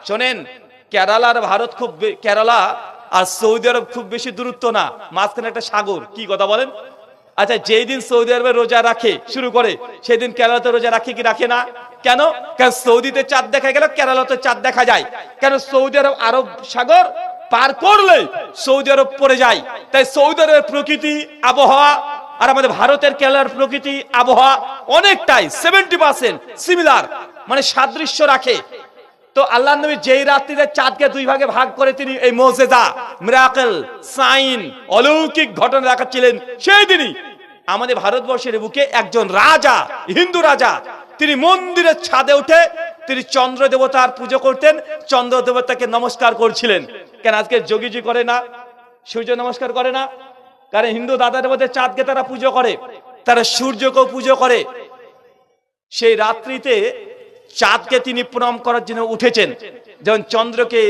শোনেন কেরালার ভারত খুব, কেরালা আর সৌদি আরব খুব বেশি দূরত্ব না, মাঝখানে একটা সাগর। কি কথা বলেন? আচ্ছা যেই দিন সৌদি আরবে রোজা রাখে শুরু করে, সেই দিন কেরালাতে রোজা রাখে কি রাখে না? কেন? কারণ সৌদিতে চাঁদ দেখা গেল, কেরালাতে চাঁদ দেখা যায়। কেন? সৌদি আরব আরব সাগর পার করলে সৌদি আরব পড়ে যায়। তাই সৌদি আরবের প্রকৃতি, আবহাওয়া আর আমাদের ভারতের কেরালার প্রকৃতি, আবহাওয়া অনেকটাই 70% সিমিলার, মানে সাদৃশ্য রাখে। তো আল্লাহ নবী যেই রাত্রিতে চাঁদকে দুই ভাগে ভাগ করে তিনি এই মুজিজা, মিরাকেল, সাইন, অলৌকিক ঘটনা দেখাচ্ছিলেন, সেই দিনই আমাদের ভারতবর্ষের বুকে একজন রাজা, হিন্দু রাজা, তিনি মন্দিরের ছাদে উঠে তিনি চন্দ্র দেবতার পুজো করতেন, চন্দ্র দেবতাকে নমস্কার করছিলেন। কেন আজকে যোগীজি করে না, সূর্য নমস্কার করে না? কারণ হিন্দু দাদার মধ্যে চাঁদকে তারা পুজো করে, তারা সূর্যকেও পুজো করে। সেই রাত্রিতে চাঁদকে তিনি প্রণাম করার জন্য উঠেছেন, যেমন চন্দ্রকে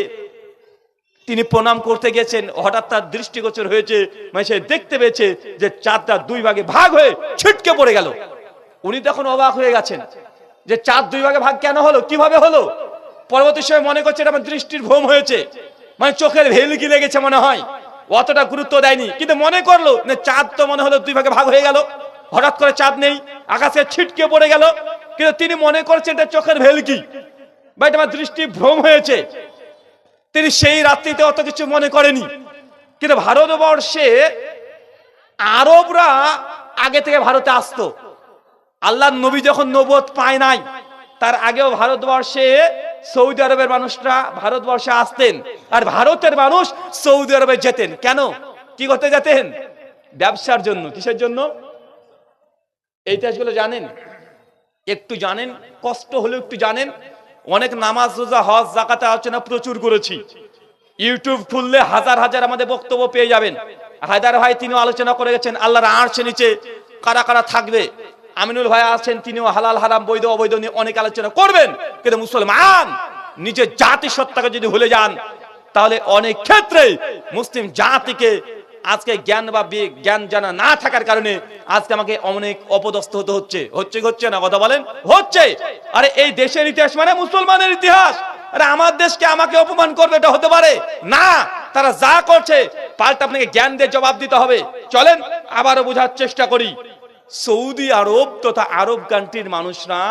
তিনি প্রণাম করতে গেছেন, হঠাৎ তার দৃষ্টিগোচর হয়েছে, মানে সে দেখতে পেয়েছে যে চাঁদটা দুই ভাগে ভাগ হয়ে ছিটকে পড়ে গেল। উনি তখন অবাক হয়ে গেছেন যে চাঁদ দুই ভাগে ভাগ কেন হলো, কিভাবে হলো। পরবর্তী সময় মনে করছে এটা আমার দৃষ্টির ভ্রম হয়েছে, মানে চোখের ভেলকি লেগেছে মনে হয়, অতটা গুরুত্ব দেয়নি। কিন্তু মনে করলো না চাঁদ তো মনে হলো দুই ভাগে ভাগ হয়ে গেল, হঠাৎ করে চাঁদ নেই, আকাশে ছিটকে পড়ে গেল। কিন্তু তিনি মনে করছেন এটা চোখের ভেলকি বা এটা আমার দৃষ্টি ভ্রম হয়েছে। তিনি সেই রাত্রিতে অত কিছু মনে করেনি। কিন্তু ভারতবর্ষে আরবরা আগে থেকে ভারতে আসতো। আল্লাহ নবী যখন নবুয়ত পায় নাই, তার আগেও ভারতবর্ষে সৌদি আরবের মানুষরা ভারতবর্ষে আসতেন, আর ভারতের মানুষ সৌদি আরবে যেতেন। কেন, কি করতে যেতেন? ব্যবসার জন্য। কিসের জন্য? এই ইতিহাসগুলো জানেন? একটু জানেন, কষ্ট হলেও একটু জানেন। অনেক নামাজ, রোজা, হজ, যাকাতে আলোচনা প্রচুর করেছি। ইউটিউব খুললে হাজার হাজার আমাদের বক্তব্য পেয়ে যাবেন। হায়দার ভাই তিনিও আলোচনা করে গেছেন আল্লাহর আরশের নিচে কারা কারা থাকবে। আমিনুল ভাই আছেন, তিনিও হালাল হারাম বৈধ অবৈধ নিয়ে অনেক আলোচনা করবেন। কিন্তু মুসলমান নিজের জাতি সত্তাকে যদি ভুলে যান, তাহলে অনেক ক্ষেত্রে মুসলিম জাতিকে আজকে জ্ঞান বা জ্ঞান জানা না থাকার কারণে আজকে আমাকে অনেক অপদস্থ হতে হচ্ছে না? কথা বলেন, হচ্ছে। আরে এই দেশের ইতিহাস মানে মুসলমানের ইতিহাস। আরে আমার দেশকে আমাকে অপমান করবে, এটা হতে পারে না। তারা যা করছে পাল্টা আপনাকে জ্ঞান দিয়ে জবাব দিতে হবে। চলেন আবারও বোঝার চেষ্টা করি। সৌদি আরব তথা আরব কান্ট্রির মানুষরা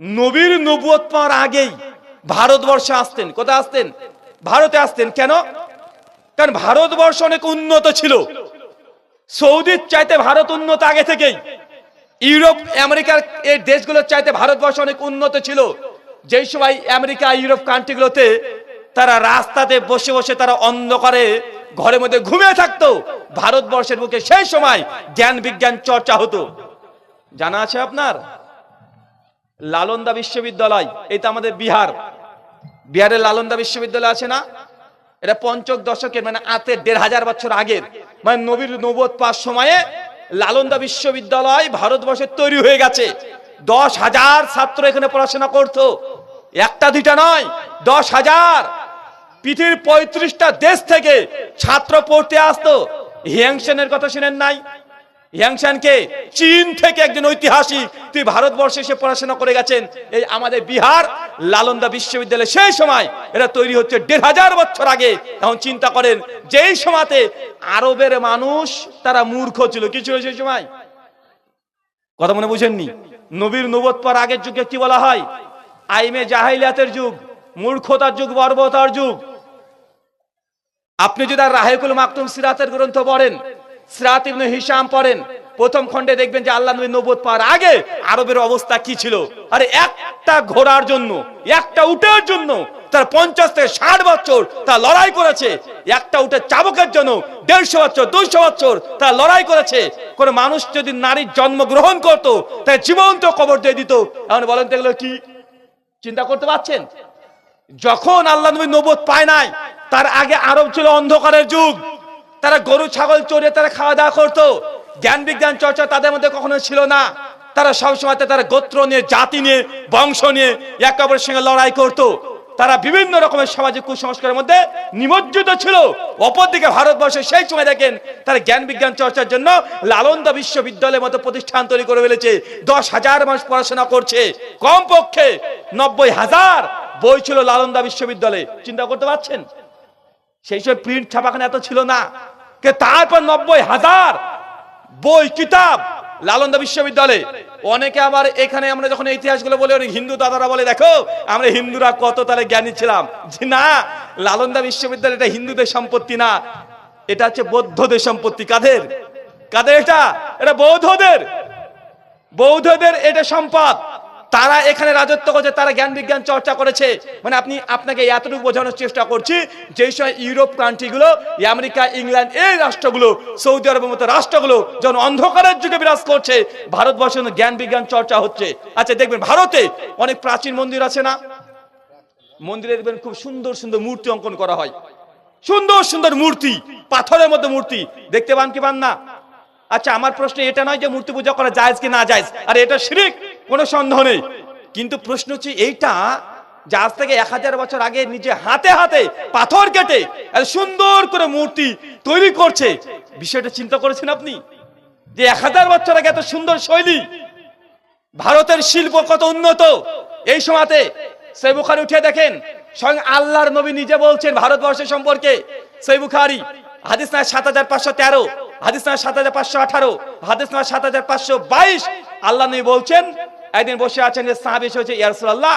নবীর নবুয়ত পাওয়ার আগেই ভারতবর্ষে আসতেন। কোথায় আসতেন? ভারতে আসতেন। কেন? কারণ ভারতবর্ষ অনেক উন্নত ছিল। সৌদির চাইতে ভারত উন্নত আগে থেকেই। ইউরোপ, আমেরিকার এই দেশগুলোর চাইতে ভারতবর্ষ অনেক উন্নত ছিল। যেই সময় আমেরিকা, ইউরোপ কান্ট্রিগুলোতে তারা রাস্তাতে বসে বসে তারা অন্ধকারে ঘরের মধ্যে ঘুমিয়ে থাকতো, ভারতবর্ষের বুকে সেই সময় জ্ঞান বিজ্ঞান চর্চা হতো। জানা আছে আপনার? লালন্দা বিশ্ববিদ্যালয়, এটা আমাদের বিহারের লালন্দা বিশ্ববিদ্যালয় আছে না? এটা পঞ্চম দশকের, মানে আতে ১৫০০ বছর আগের, মানে নবীর নবুয়ত পাওয়ার সময়ে লালন্দা বিশ্ববিদ্যালয় ভারতবর্ষে তৈরি হয়ে গেছে। ১০,০০০ ছাত্র এখানে পড়াশোনা করতো, একটা দুইটা নয়, ১০,০০০। পৃথিবীর ৩৫টা দেশ থেকে ছাত্র পড়তে আসতো। হিয়াংশানের কথা শুনেন নাই? হিয়াংশানকে চীন থেকে একজন ঐতিহাসিক তিনি ভারতবর্ষে এসে পড়াশোনা করে গেছেন। এই আমাদের বিহার লালন্দা বিশ্ববিদ্যালয় সেই সময় এটা তৈরি হচ্ছে ১৫০০ বছর আগে। এখন চিন্তা করেন, যেই সময়তে আরবের মানুষ তারা মূর্খ ছিল। কি ছিল সেই সময়? কথা মনে বুঝেননি? নবীর নবুয়ত পাওয়ার আগের যুগে কি বলা হয়? আইমে জাহিলিয়াতের যুগ, মূর্খতার যুগ, বর্বরতার যুগ। আপনি যদি রাহিকুল মাকতুম সিরাতের গ্রন্থ পড়েন, সিরাত ইবনে হিশাম পড়েন, প্রথম খণ্ডে দেখবেন যে আল্লাহ নবী নবুয়ত পাওয়ার আগে আরবের অবস্থা কি ছিল। আরে একটা ঘোড়ার জন্য, একটা উটের জন্য তার ৫০ থেকে ৬০ বছর তা লড়াই করেছে। একটা উটের চাবকের জন্য ১৫০ বছর, ২০০ বছর তা লড়াই করেছে। কোন মানুষ যদি নারীর জন্মগ্রহণ করতো, তাই জীবন্ত কবর দিয়ে দিত। এখন বলেন তো এগুলো কি? চিন্তা করতে পারছেন? যখন আল্লাহ নবী নবুয়ত পায় নাই, তার আগে আরব ছিল অন্ধকারের যুগ। তারা গরু ছাগল চড়ে তারা খাওয়া দাওয়া করতো। জ্ঞান বিজ্ঞান চর্চা তাদের মধ্যে কখনো ছিল না। তারা সবসময় তারা গোত্র নিয়ে, জাতি নিয়ে, বংশ নিয়ে একে অপরের সঙ্গে লড়াই করতো। তারা বিভিন্ন রকমের সামাজিক কুসংস্কারের মধ্যে নিমজ্জিত ছিল। অপরদিকে ভারতবর্ষে সেই সময় দেখেন তারা জ্ঞান বিজ্ঞান চর্চার জন্য লালন্দা বিশ্ববিদ্যালয়ের মতো প্রতিষ্ঠান তৈরি করে ফেলেছে। ১০,০০০ মানুষ পড়াশোনা করছে, কমপক্ষে ৯০,০০০ বই ছিল লালন্দা বিশ্ববিদ্যালয়ে। চিন্তা করতে পারছেন? সেই সময় প্রিন্ট ছাপাখানা এত ছিল না। তারপর ৯০,০০০ বই কিতাব লালন্দা বিশ্ববিদ্যালয়ে। অনেকে আবার এখানে আমরা যখন ইতিহাসগুলো বলি, অনেক হিন্দু দাদারা বলে দেখো আমরা হিন্দুরা কত তাহলে জ্ঞানী ছিলাম। যে না, লালন্দা বিশ্ববিদ্যালয় এটা হিন্দুদের সম্পত্তি না, এটা হচ্ছে বৌদ্ধদের সম্পত্তি। কাদের কাদের? এটা বৌদ্ধদের এটা সম্পদ। তারা এখানে রাজত্ব করেছে, তারা জ্ঞান বিজ্ঞান চর্চা করেছে। মানে আপনাকে এতটুকু বোঝানোর চেষ্টা করছি, যেই সময় ইউরোপ কান্ট্রিগুলো, আমেরিকা, ইংল্যান্ড, এই রাষ্ট্রগুলো, সৌদি আরবের মতো রাষ্ট্রগুলো যখন অন্ধকারের যুগে বিরাজ করছে, ভারতবর্ষে জ্ঞান বিজ্ঞান চর্চা হচ্ছে। আচ্ছা দেখবেন, ভারতে অনেক প্রাচীন মন্দির আছে না? মন্দিরে দেখবেন খুব সুন্দর সুন্দর মূর্তি অঙ্কন করা হয়, সুন্দর সুন্দর মূর্তি, পাথরের মধ্যে মূর্তি। দেখতে পান কি পান না? আচ্ছা, আমার প্রশ্ন এটা নয় যে মূর্তি পূজা করা জায়েজ কি না জায়েজ, আর এটা শিরক, কোনো সন্দেহ নেই। কিন্তু প্রশ্ন হচ্ছে এইটা যে আজ থেকে 1000 বছর আগে নিজে হাতে হাতে পাথর কেটে এত সুন্দর করে মূর্তি তৈরি করছে, বিষয়টা চিন্তা করেছেন আপনি? যে 1000 বছর আগে এত সুন্দর শৈলী, ভারতের শিল্প কত উন্নত। এই সময়তে সহিহ বুখারী উঠে দেখেন, স্বয়ং আল্লাহর নবী নিজে বলছেন ভারতবর্ষের সম্পর্কে। সহিহ বুখারী হাদিস নাম্বার 7513, হাদিস নাম্বার 7518, হাদিস নাম্বার 7522। আল্লাহ নবী বলছেন, একদিন বসে আছেন, যে সাহাবী এসে বলছে, ইয়া রাসূলুল্লাহ,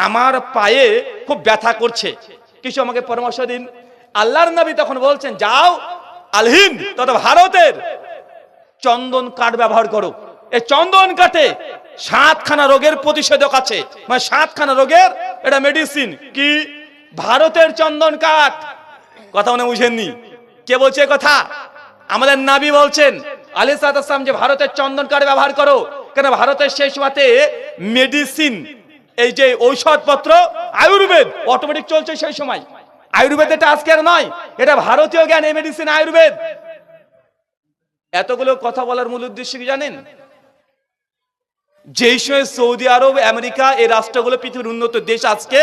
আমার পায়ে খুব ব্যথা করছে, কিছু আমাকে পরামর্শ দিন। আল্লাহর নবী তখন বলছেন, যাও আল হিন্দ তথা ভারতের চন্দন কাঠ ব্যবহার করো। এই চন্দন কাঠে 7খানা রোগের প্রতিষেধক আছে, মানে 7খানা রোগের এটা মেডিসিন। কি? ভারতের চন্দন কাঠ। কথা মনে বুঝেননি? কে বলছে কথা? আমাদের নবী বলছেন আলাইহিস সালাম যে ভারতের চন্দন কাঠ ব্যবহার করো। কেন? ভারতের সেই সময়তে মেডিসিন, এই যে ঔষধপত্র, আয়ুর্বেদ অটোমেটিক চলছে সেই সময়। আয়ুর্বেদ এটা আজকের নয়, এটা ভারতীয় জ্ঞান, এই মেডিসিন আয়ুর্বেদ। এতগুলো কথা বলার মূল উদ্দেশ্য কি জানেন? যেই সময় সৌদি আরব, আমেরিকা, এই রাষ্ট্রগুলো পৃথিবীর উন্নত দেশ, আজকে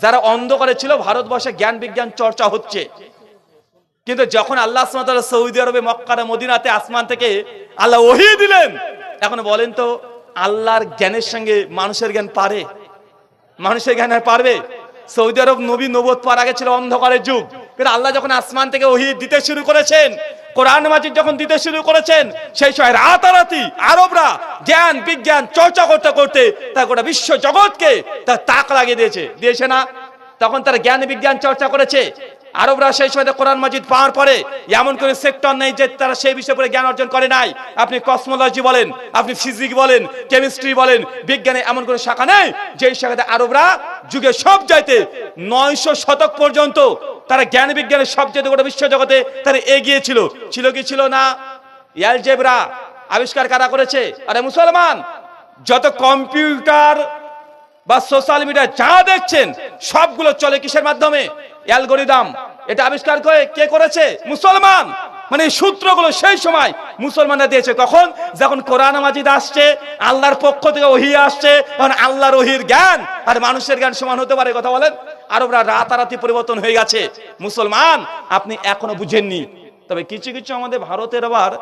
যারা অন্ধকারে ছিল, ভারতবর্ষে জ্ঞান বিজ্ঞান চর্চা হচ্ছে। কিন্তু যখন আল্লাহ সুবহানাহু ওয়া তাআলা সৌদি আরবে, মক্কার, মদিনাতে আসমান থেকে আল্লাহ ওহী দিলেন, এখন বলেন তো আল্লাহর জ্ঞানের সঙ্গে মানুষের জ্ঞান পারে? মানুষের জ্ঞান আর পারবে? সৌদি আরব নবী নবুয়ত পাওয়ার আগে ছিল অন্ধকারের যুগ, কিন্তু আল্লাহ যখন আসমান থেকে ওহী দিতে শুরু করেছেন, কোরআন মাজিদ যখন দিতে শুরু করেছেন, সেই সময় রাতারাতি আরবরা জ্ঞান বিজ্ঞান চর্চা করতে করতে তার গোটা বিশ্ব জগৎকে তার তাক লাগিয়ে দিয়েছে না? তখন তারা জ্ঞান বিজ্ঞান চর্চা করেছে। আরবরা সেই সময় কোরআন মাজিদ পাওয়ার পরে এমন করে সেক্টর নেই যে তারা সেই বিষয়ে পরে জ্ঞান অর্জন করে নাই। আপনি কসমোলজি বলেন, আপনি ফিজিক্স বলেন, কেমিস্ট্রি বলেন, বিজ্ঞানে এমন করে শাখা নেই যেই শাখাতে আরবরা যুগে সব চাইতে 900 শতক পর্যন্ত তারা জ্ঞান বিজ্ঞানের সব চাইতে গোটা বিশ্ব জগতে তারা এগিয়ে ছিল। ছিল কি ছিল না? অ্যালজেব্রা আবিষ্কার কারা করেছে? আরে মুসলমান, যত কম্পিউটার বা সোশ্যাল মিডিয়া যা দেখছেন সবগুলো চলে কিসের মাধ্যমে? অ্যালগরিদম। এটা আবিষ্কার করে কে করেছে? মুসলমান। মানে সূত্রগুলো সেই সময় মুসলমানরা দিয়েছে। কখন? যখন কোরআন মাজিদ আসছে, আল্লাহর পক্ষ থেকে ওহী আসছে, তখন আল্লাহর ওহীর জ্ঞান আর মানুষের জ্ঞান সমান হতে পারে? কথা বলেন। আরবরা রাতারাতি পরিবর্তন হয়ে গেছে। মুসলমান, আপনি এখনো বুঝেননি। তবে কিছু কিছু আমাদের ভারতের আবার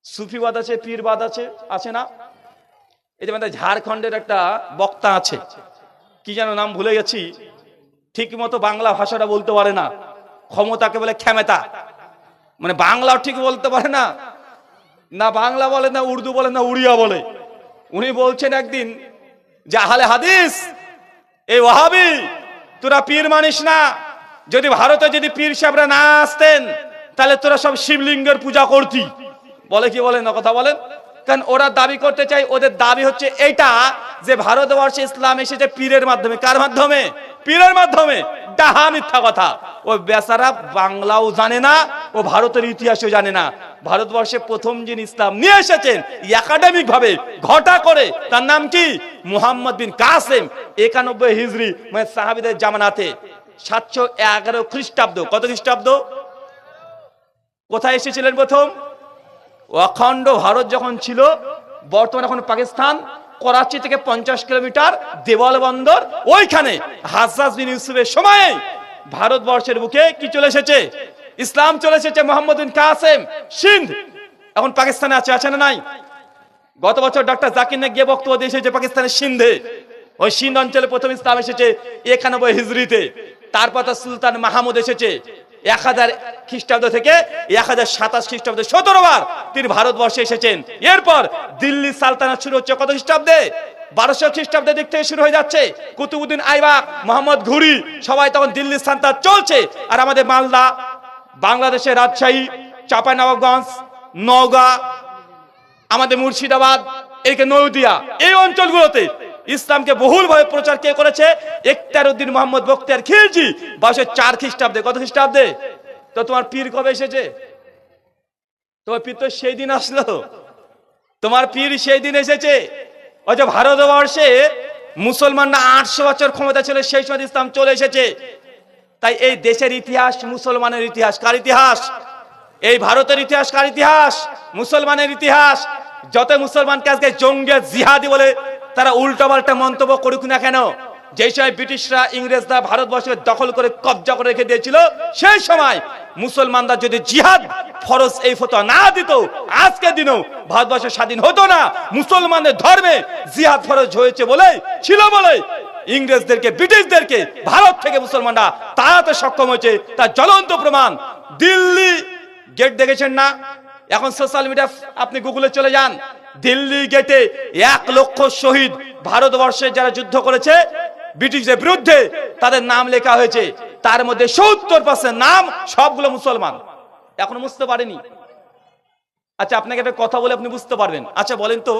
সুফিবাদ আছে, পীরবাদ আছে না? এই যে আমাদের ঝাড়খণ্ডের একটা বক্তা আছে, কি যেন নাম ভুলে গেছি, ঠিক মতো বাংলা ভাষাটা বলতে পারে না, ক্ষমতাকে বলে ক্ষমতা, মানে বাংলাও ঠিক বলতে পারে না, না বাংলা বলে, না উর্দু বলে, না উড়িয়া বলে। উনি বলছেন একদিন যে আহলে হাদিস, এই ওয়াহাবি, তোরা পীর মানিস না। যদি ভারতে যদি পীর সাহেবরা না আসতেন তাহলে তোরা সব শিবলিঙ্গের পূজা করতি। বলে কি বলে না? কথা বলেন। কারণ ওরা দাবি করতে চাই, ওদের দাবি হচ্ছে এইটা যে ভারতবর্ষে ইসলাম এসেছে পীরের মাধ্যমে। কার মাধ্যমে? পীরের মাধ্যমে। ডাহা মিথ্যা কথা। ও বেচারা বাংলাও জানে না, ও ভারতের ইতিহাসও জানে না। ভারতবর্ষে প্রথম যিনি ইসলাম নিয়ে এসেছেন একাডেমিক ভাবে ঘটা করে, তার নাম কি? মুহাম্মদ বিন কাসেম। 91 হিজরি, মানে সাহাবীদের জামানাতে 711 খ্রিস্টাব্দ। কত খ্রিস্টাব্দ? কোথায় এসেছিলেন প্রথম? অখণ্ড ভারত যখন ছিল, বর্তমানে এখন পাকিস্তান, করাচি থেকে 50 কিলোমিটার দেওয়াল বন্দর, ওইখানে হাজ্জাজ বিন ইউসুফের সময়ে ভারতবর্ষের বুকে কি চলে এসেছে? ইসলাম চলে এসেছে। মুহাম্মদ বিন কাসেম সিন্ধ এখন পাকিস্তানে আছে না নাই? গত বছর ডক্টর জাকির নায়েক গিয়ে বক্তব্য দিয়ে এসেছে পাকিস্তানের সিন্ধে। ওই সিন্ধ অঞ্চলে প্রথম ইসলাম এসেছে 91 হিজরিতে। তারপর তার সুলতান মাহমুদ এসেছে 1000 খ্রিস্টাব্দ থেকে 1027 খ্রিস্টাব্দে 17 বার তিনি ভারতবর্ষে এসেছেন। এরপর দিল্লি সালতানাত শুরু হচ্ছে কত খ্রিস্টাব্দে? 1200 খ্রিস্টাব্দের দিক থেকে শুরু হয়ে যাচ্ছে। কুতুবউদ্দিন আইবাক, মোহাম্মদ ঘুরি, সবাই তখন দিল্লি সালতানাত চলছে। আর আমাদের মালদা, বাংলাদেশের রাজশাহী, চাঁপাইনবাবগঞ্জ, নওগাঁ, আমাদের মুর্শিদাবাদ, এদিকে নদিয়া, এই অঞ্চলগুলোতে ইসলামকে বহুলভাবে প্রচার কে করেছে? ইখতিয়ারউদ্দিন মোহাম্মদ বখতিয়ার খিলজি 1204 খ্রিস্টাব্দে। কত খ্রিস্টাব্দে? তো তোমার পীর কবে এসেছে? তোমার পীর তো সেই দিন আসলো, তোমার পীর সেই দিন এসেছে। ওই যে ভারতবর্ষে মুসলমানরা 800 বছর ক্ষমতা ছিল, সেই সময় ইসলাম চলে এসেছে। তাই এই দেশের ইতিহাস মুসলমানের ইতিহাস। কার ইতিহাস? এই ভারতের ইতিহাস। কার ইতিহাস? মুসলমানের ইতিহাস। যত মুসলমানকে আজকে জঙ্গি জিহাদি বলে তারা উল্টাপাল্টা মন্তব্য করুক না কেন, যে সময় ব্রিটিশরা ইংরেজরা ভারতবর্ষকে দখল করে কবজা করে রেখে দিয়েছিল, সেই সময় মুসলমানরা যদি জিহাদ ফরজ এই ফতোয়া না দিত, আজকের দিনেও ভারতবর্ষ স্বাধীন হতো না। মুসলমানদের ধর্মে জিহাদ ফরজ হয়েছে বলে, ছিল বলে ইংরেজদেরকে, ব্রিটিশদেরকে ভারত থেকে মুসলমানরা তাড়াতে সক্ষম হয়েছে। তার জ্বলন্ত প্রমাণ দিল্লি গেট দেখেছেন না? এখন সোশ্যাল মিডিয়া আপনি গুগলে চলে যান, দিল্লি গেটে 1 লক্ষ শহীদ ভারতবর্ষে যারা যুদ্ধ করেছে ব্রিটিশদের বিরুদ্ধে, তাদের নাম লেখা হয়েছে। তার মধ্যে 70% নাম সবগুলো মুসলমান। এখনো বুঝতে পারেনি? আচ্ছা, আপনাকে একটা কথা বলে আপনি বুঝতে পারবেন। আচ্ছা বলেন তো,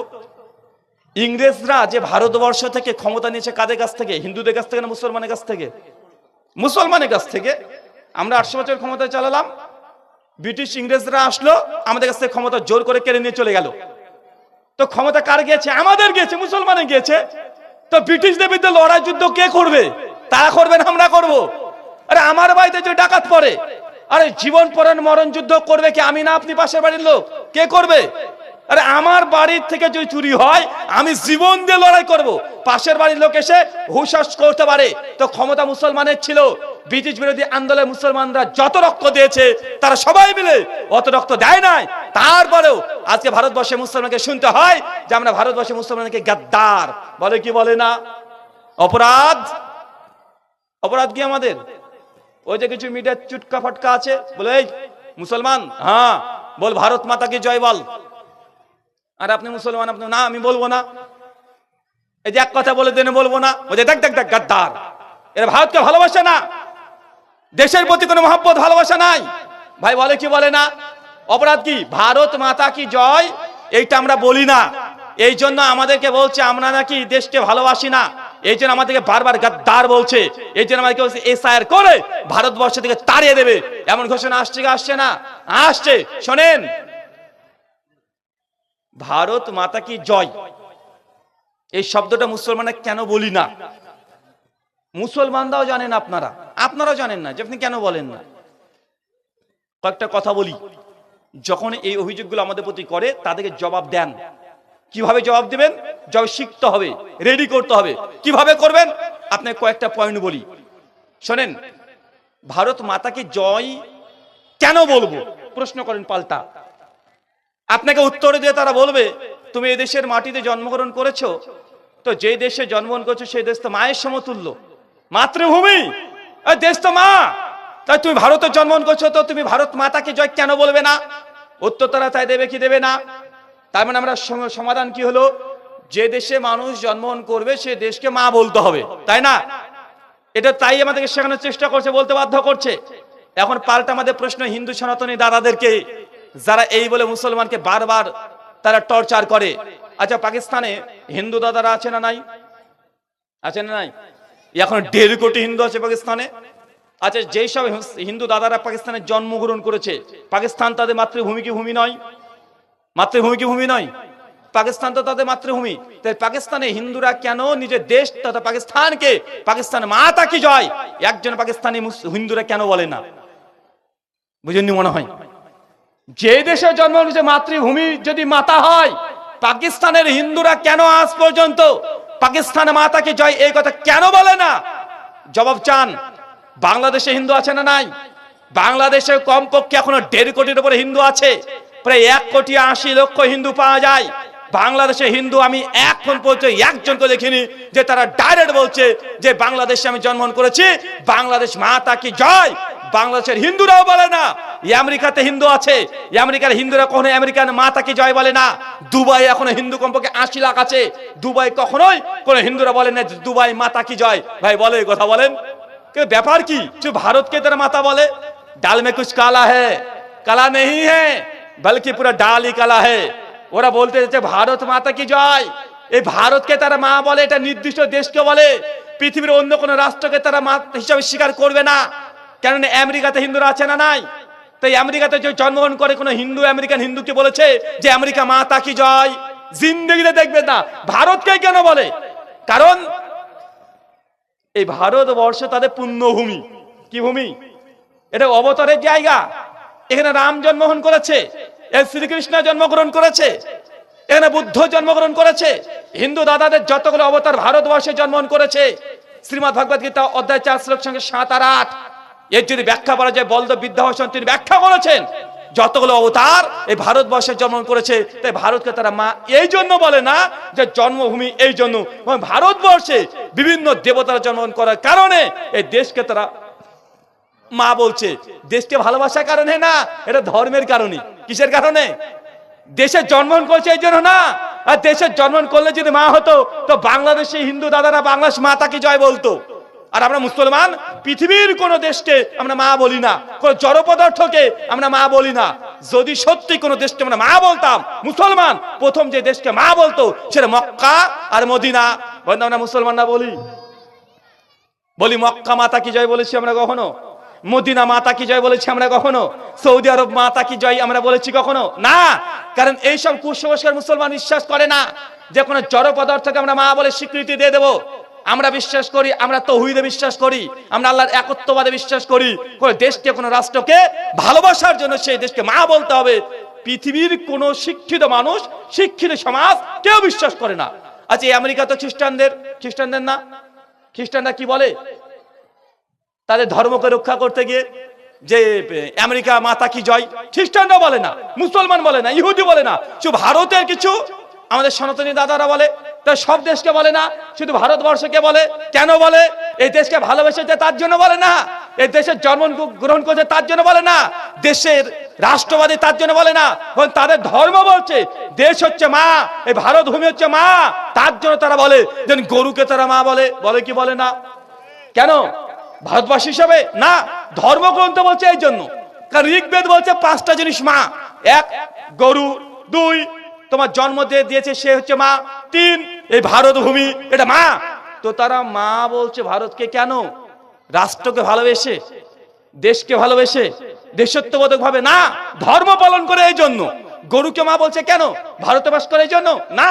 ইংরেজরা যে ভারতবর্ষ থেকে ক্ষমতা নিয়েছে কাদের কাছ থেকে? হিন্দুদের কাছ থেকে না মুসলমানের কাছ থেকে? মুসলমানের কাছ থেকে। আমরা 800 বছর ক্ষমতা চালালাম, ব্রিটিশ ইংরেজরা আসলো, আমাদের কাছ থেকে ক্ষমতা জোর করে কেড়ে নিয়ে চলে গেল। তো ক্ষমতা কার গিয়েছে? আমাদের গিয়েছে, মুসলমানের গিয়েছে। তো ব্রিটিশদের বিরুদ্ধে লড়াই যুদ্ধ কে করবে? তারা করবে না আমরা করব? আরে আমার বাড়িতে যে ডাকাত পড়ে, আরে জীবন পরণ মরণ যুদ্ধ করবে কি? আমি না আপনি? পাশের বাড়ির লোক কে করবে? আরে আমার বাড়ির থেকে যদি চুরি হয়, আমি জীবন দিয়ে লড়াই করব। পাশের বাড়ির লোক এসে হুশাস করতে পারে। তো ক্ষমতা মুসলমানের ছিল। ব্রিটিশ বিরোধী আন্দোলনে মুসলমানরা যত রক্ত দিয়েছে, তারা সবাই মিলে অত রক্ত দেয় নাই। তারপরেও আজকে ভারতবর্ষে মুসলমানকে শুনতে হয় যে আমরা ভারতবর্ষে মুসলমানকে গাদ্দার বলে। কি বলে না? অপরাধ। অপরাধ কি আমাদের? ওই যে কিছু মিডিয়া চুটকা ফাটকা আছে, বলে এই মুসলমান, হ্যাঁ বল ভারত মাতা কি জয় বল। আর আপনি মুসলমান, আপনি না আমি বলবো না। এই যে এক কথা বলে দেন, বলবো না। ওই যে দেখ দেখ দেখ গাদ্দার, এরা ভারতকে ভালোবাসে না, দেশের প্রতি কোনো মহব্বত ভালোবাসা নাই। ভাই বলে কি বলে না? অপরাধ কি? ভারত মাতা কি জয়, এইটা আমরা বলি না। এই জন্য আমাদেরকে বলছে আমরা নাকি দেশকে ভালোবাসি না। এই জন্য আমাদেরকে বারবার গাদ্দার বলছে। এই জন্য আমাদেরকে বলছে এসআইআর করে ভারতবর্ষ থেকে তাড়িয়ে দেবে। এমন ঘোষণা আসছে কি আসছে না? আসছে। শোনেন, ভারত মাতা কি জয় এই শব্দটা মুসলমানরা কেন বলি না? মুসলমানরাও জানেন, আপনারাও জানেন না যে আপনি কেন বলেন না। কয়েকটা কথা বলি। যখন এই অভিযোগগুলো আমাদের প্রতি করে, তাদেরকে জবাব দেন। কিভাবে জবাব দিবেন? জবাব শিখতে হবে, রেডি করতে হবে। কিভাবে করবেন? আপনাকে কয়েকটা পয়েন্ট বলি, শোনেন। ভারত মাতাকে জয় কেন বলবো প্রশ্ন করেন পাল্টা। আপনাকে উত্তর দিয়ে তারা বলবে, তুমি এই দেশের মাটিতে জন্মগ্রহণ করেছো, তো যে দেশে জন্মগ্রহণ করেছো সেই দেশ তো মায়ের সমতুল্য, মাতৃভূমি, দেশ তো মা। তাই তুমি ভারতে জন্মগ্রহণ করছো, তো তুমি ভারত মাতাকে জয় কেন বলবে না? উত্তর তারা তাই দেবে কি দেবে না? তার মানে আমরা সমাধান কি হলো? যে দেশে মানুষ জন্মগ্রহণ করবে সে দেশকে মা বলতে হবে, তাই না? এটা তাই আমাদেরকে শেখানোর চেষ্টা করছে, বলতে বাধ্য করছে। এখন পাল্টা আমাদের প্রশ্ন হিন্দু সনাতনী দাদাদেরকে, যারা এই বলে মুসলমানকে বারবার তারা টর্চার করে। আচ্ছা, পাকিস্তানে হিন্দু দাদারা আছে না নাই? আছে না নাই? এখন 1.5 কোটি হিন্দু আছে পাকিস্তানে। আচ্ছা, যেই সব হিন্দু দাদারা পাকিস্তানে জন্মগ্রহণ করেছে, পাকিস্তান তাদের মাতৃভূমি কি ভূমি নয়? মাতৃভূমি কি ভূমি নয়? পাকিস্তান তো তাদের মাতৃভূমি। তাই পাকিস্তানে হিন্দুরা কেন নিজের দেশ তথা পাকিস্তানকে পাকিস্তান মাতা কি জয় একজন পাকিস্তানি হিন্দুরা কেন বলে না? বুঝেননি মনে হয়? যে দেশে জন্ম নিয়েছে মাতৃভূমি যদি মাতা হয়, পাকিস্তানের হিন্দুরা কেন আজ পর্যন্ত পাকিস্তান মাতাকে জয় এই কথা কেন বলে না? জবাব চান। বাংলাদেশে হিন্দু আছে না নাই? বাংলাদেশে কমপক্ষে এখনো 1.5 কোটির উপরে হিন্দু আছে। প্রায় 1,80,00,000 হিন্দু পাওয়া যায়। বাংলাদেশে হিন্দু আমি এখন পর্যন্ত একজনকে দেখিনি যে তারা ডাইরেক্ট বলছে যে বাংলাদেশে আমি জন্মগ্রহণ করেছি, বাংলাদেশ মাতা কি জয়। বাংলাদেশের হিন্দুরাও বলে না। আমেরিকাতে হিন্দু আছে, আমেরিকার হিন্দুরা কখনো আমেরিকান মাতা কি জয় বলে না। দুবাই এখনো হিন্দু কমপক্ষে 80 লাখ আছে, দুবাই কখনোই কোন হিন্দুরা বলে না দুবাই মাতা কি জয়। ভাই বলে কথা বলেন, ব্যাপার কি? ভারতকে তারা মাতা বলে। ডাল মে কুছ কালা है, काला नहीं है बल्कि पूरा डाल ही काला है। ওরা বলতে যাচ্ছে ভারত মাতা কি জয়। এই ভারতকে তারা মা বলে, এটা নির্দিষ্ট দেশকে বলে, পৃথিবীর অন্য কোন রাষ্ট্রকে তারা মা হিসাবে স্বীকার করবে না। কেননা আমেরিকাতে হিন্দুরা আছে না নাই? তাই আমেরিকাতে যে জন্মগ্রহণ করে কোন হিন্দু আমেরিকান হিন্দুকে বলেছে যে আমেরিকা মাতা কি জয়? জিন্দেগিতে দেখবে না। ভারতকে কেন বলে? কারণ এই ভারতবর্ষ তাদের পুণ্যভূমি। কি ভূমি? এটা অবতারের জায়গা। এখানে রাম জন্মগ্রহণ করেছে, শ্রীকৃষ্ণ জন্মগ্রহণ করেছে, এখানে বুদ্ধ জন্মগ্রহণ করেছে, হিন্দু দাদাদের যতগুলো অবতার ভারতবর্ষে জন্মগ্রহণ করেছে। শ্রীমদ ভগবত গীতা অধ্যায় 4 শ্লোক সঙ্গে 7 আর 8 এর যদি ব্যাখ্যা করা যায়, বলদেব বিদ্যাভূষণ তিনি ব্যাখ্যা করেছেন যতগুলো অবতার এই ভারতবর্ষে জন্মগ্রহণ করেছে। তাই ভারতকে তারা মা এই জন্য বলে না যে জন্মভূমি, এই জন্য ভারতবর্ষে বিভিন্ন দেবতারা জন্মগ্রহণ করার কারণে এই দেশকে তারা মা বলছে। দেশকে ভালোবাসার কারণে না, এটা ধর্মের কারণে। কিসের কারণে? দেশের জন্মগ্রহণ করছে এই জন্য না। আর দেশের জন্মগ্রহণ করলে যদি মা হতো তো বাংলাদেশে হিন্দু দাদারা বাংলাদেশ মাতা কি জয় বলতো। আর আমরা মুসলমান পৃথিবীর কোন দেশকে আমরা মা বলি না, কোন জড় পদার্থকে আমরা মা বলি না। যদি সত্যি কোন দেশকে আমরা মা বলতাম, মুসলমান প্রথম যে দেশকে মা বলতো সেটা মক্কা আর মদিনা। আমরা মুসলমানরা বলি মক্কা মাতা কি জয় বলেছি আমরা কখনো? মদিনা মাতা কি জয় বলেছি আমরা কখনো? সৌদি আরব মাতা কি জয় আমরা বলেছি কখনো? না। কারণ এইসব কুসংস্কার মুসলমান বিশ্বাস করে না যে কোনো জড় পদার্থকে আমরা মা বলে স্বীকৃতি দিয়ে দেবো। আমরা বিশ্বাস করি, আমরা তৌহিদে বিশ্বাস করি, আমরা আল্লাহর একত্ববাদে বিশ্বাস করি। কোন দেশকে, কোন রাষ্ট্রকে ভালোবাসার জন্য সেই দেশকে মা বলতে হবে। পৃথিবীর কোন শিক্ষিত মানুষ, শিক্ষিত সমাজ কেউ বিশ্বাস করে না। আচ্ছা, এই আমেরিকা তো খ্রিস্টানদের না? খ্রিস্টানরা কি বলে? তাদের ধর্মকে রক্ষা করতে গিয়ে যে আমেরিকা মাতা কি জয়, খ্রিস্টানরা বলে না, মুসলমান বলে না, ইহুদি বলে না, শুধু ভারতের কিছু আমাদের সনাতনী দাদারা বলে। তাই সব দেশকে বলে না, শুধু ভারতবর্ষকে বলে। কেন বলে? এই দেশকে ভালোবেসেছে তার জন্য বলে না, এই দেশের জন্ম গ্রহণ করেছে তার জন্য বলে না, দেশের রাষ্ট্রবাদী তার জন্য বলে না। তাদের ধর্ম বলছে দেশ হচ্ছে মা, এই ভারত ভূমি হচ্ছে মা, তার জন্য তারা বলে। যেন গরুকে তারা মা বলে কি বলে না? কেন? ভারতবাসী হিসাবে না, ধর্মগ্রন্থ বলছে এই জন্য। কারণ ঋগ্বেদ বলছে 5টা জিনিস মা। 1 গরু, 2 তোমার জন্ম দিয়েছে সে হচ্ছে মা, 3 এই ভারত ভূমি এটা মা। তো তারা মা বলছে ভারতকে কেন? রাষ্ট্রকে ভালোবেসে, দেশকে ভালোবেসে, দেশত্ববোধক ভাবে না, ধর্ম পালন করে এই জন্য। গরুকে মা বলছে কেন? ভারতে বাস করে এই জন্য না,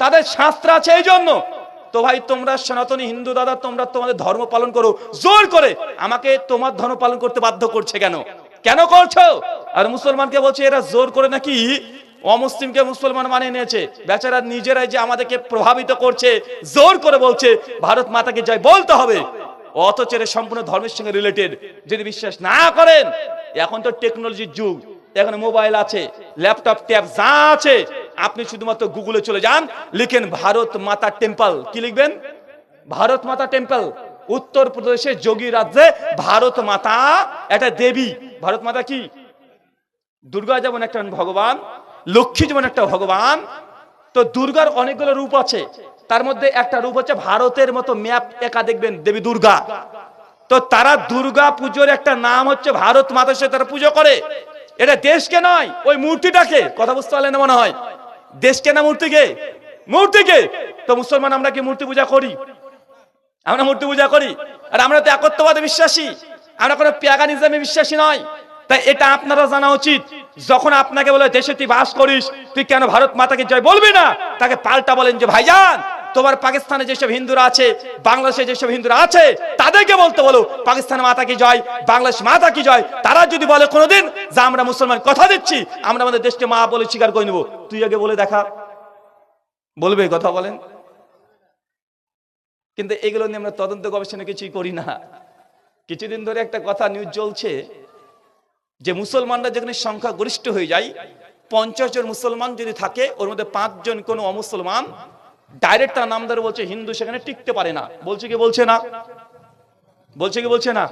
তাদের শাস্ত্র আছে এই জন্য। তো ভাই, তোমরা সনাতনী হিন্দু দাদা, তোমরা তোমাদের ধর্ম পালন করো, জোর করে আমাকে তোমার ধর্ম পালন করতে বাধ্য করছে কেন? কেন করছো? আর মুসলমানকে বলছে এরা জোর করে নাকি অমুসলিমকে মুসলমান মানিয়ে নিয়েছে। বেচারা নিজেরাই যে আমাদেরকে প্রভাবিত করছে, জোর করে বলছে ভারত মাতাকে জয় বলতে হবে, অথচ এর সম্পূর্ণ ধর্মের সঙ্গে রিলেটেড। যদি বিশ্বাস না করেন, এখন তো টেকনোলজির যুগ, এখানে মোবাইল আছে, ল্যাপটপ, ট্যাব যা আছে, আপনি শুধুমাত্র গুগলে চলে যান, লিখেন ভারত মাতা টেম্পল। কি লিখবেন? ভারত মাতা টেম্পল। উত্তর প্রদেশের যোগী রাজ্যে ভারত মাতা একটা দেবী। ভারত মাতা কি? দুর্গা যেমন একটা ভগবান, লক্ষ্মী যেমন একটা ভগবান, তো দুর্গার অনেকগুলো রূপ আছে। তার মধ্যে একটা রূপ হচ্ছে ভারতের মতো ম্যাপ একা দেখবেন দেবী দুর্গা। তো তারা দুর্গা পুজোর একটা নাম হচ্ছে ভারত মাতা, সে তারা পুজো করে। এটা দেশকে নয়, ওই মূর্তিটাকে। কথা বুঝতে পারলেন না মনে হয়? দেশকে না মূর্তিকে? মূর্তিকে। তো মুসলমান আমরা কি মূর্তি পূজা করি? আমরা মূর্তি পূজা করি। আর আমরা তো একত্ববাদে বিশ্বাসী, আমরা কোনো প্যাগানিজমে বিশ্বাসী নয়। তাই এটা আপনারা জানা উচিত। যখন আপনাকে বলে দেশে তুই বাস করিস, তুই কেন ভারত মাতাকে জয় বলবি না? তাকে পাল্টা বলেন যে ভাইজান, তোমার পাকিস্তানে যেসব হিন্দুরা আছে, বাংলাদেশে যেসব হিন্দুরা আছে, তাদেরকে বলতে বলো পাকিস্তানের মাতা কি জয়, বাংলাদেশ মাতা কি জয়। তারা যদি বলে কোনোদিন যে আমরা মুসলমান কথা দিচ্ছি, আমরা আমাদের দেশকে মা বলে স্বীকার করে নেবো, তুই আগে বলে দেখা। বলবে কথা বলেন? কিন্তু এগুলো নিয়ে আমরা তদন্ত গবেষণা কিছুই করি না। কিছুদিন ধরে একটা কথা নিউজ চলছে যে মুসলমানরা যেখানে সংখ্যা গরিষ্ঠ হয়ে যায়, 50 জন মুসলমান যদি থাকে, ওর মধ্যে 5 জন কোনো অমুসলমান, ডাইরেক্ট তার নাম ধরে বলছে হিন্দু সেখানে টিকতে পারে না। বলছে কি বলছে না? বলছে কি বলছে না?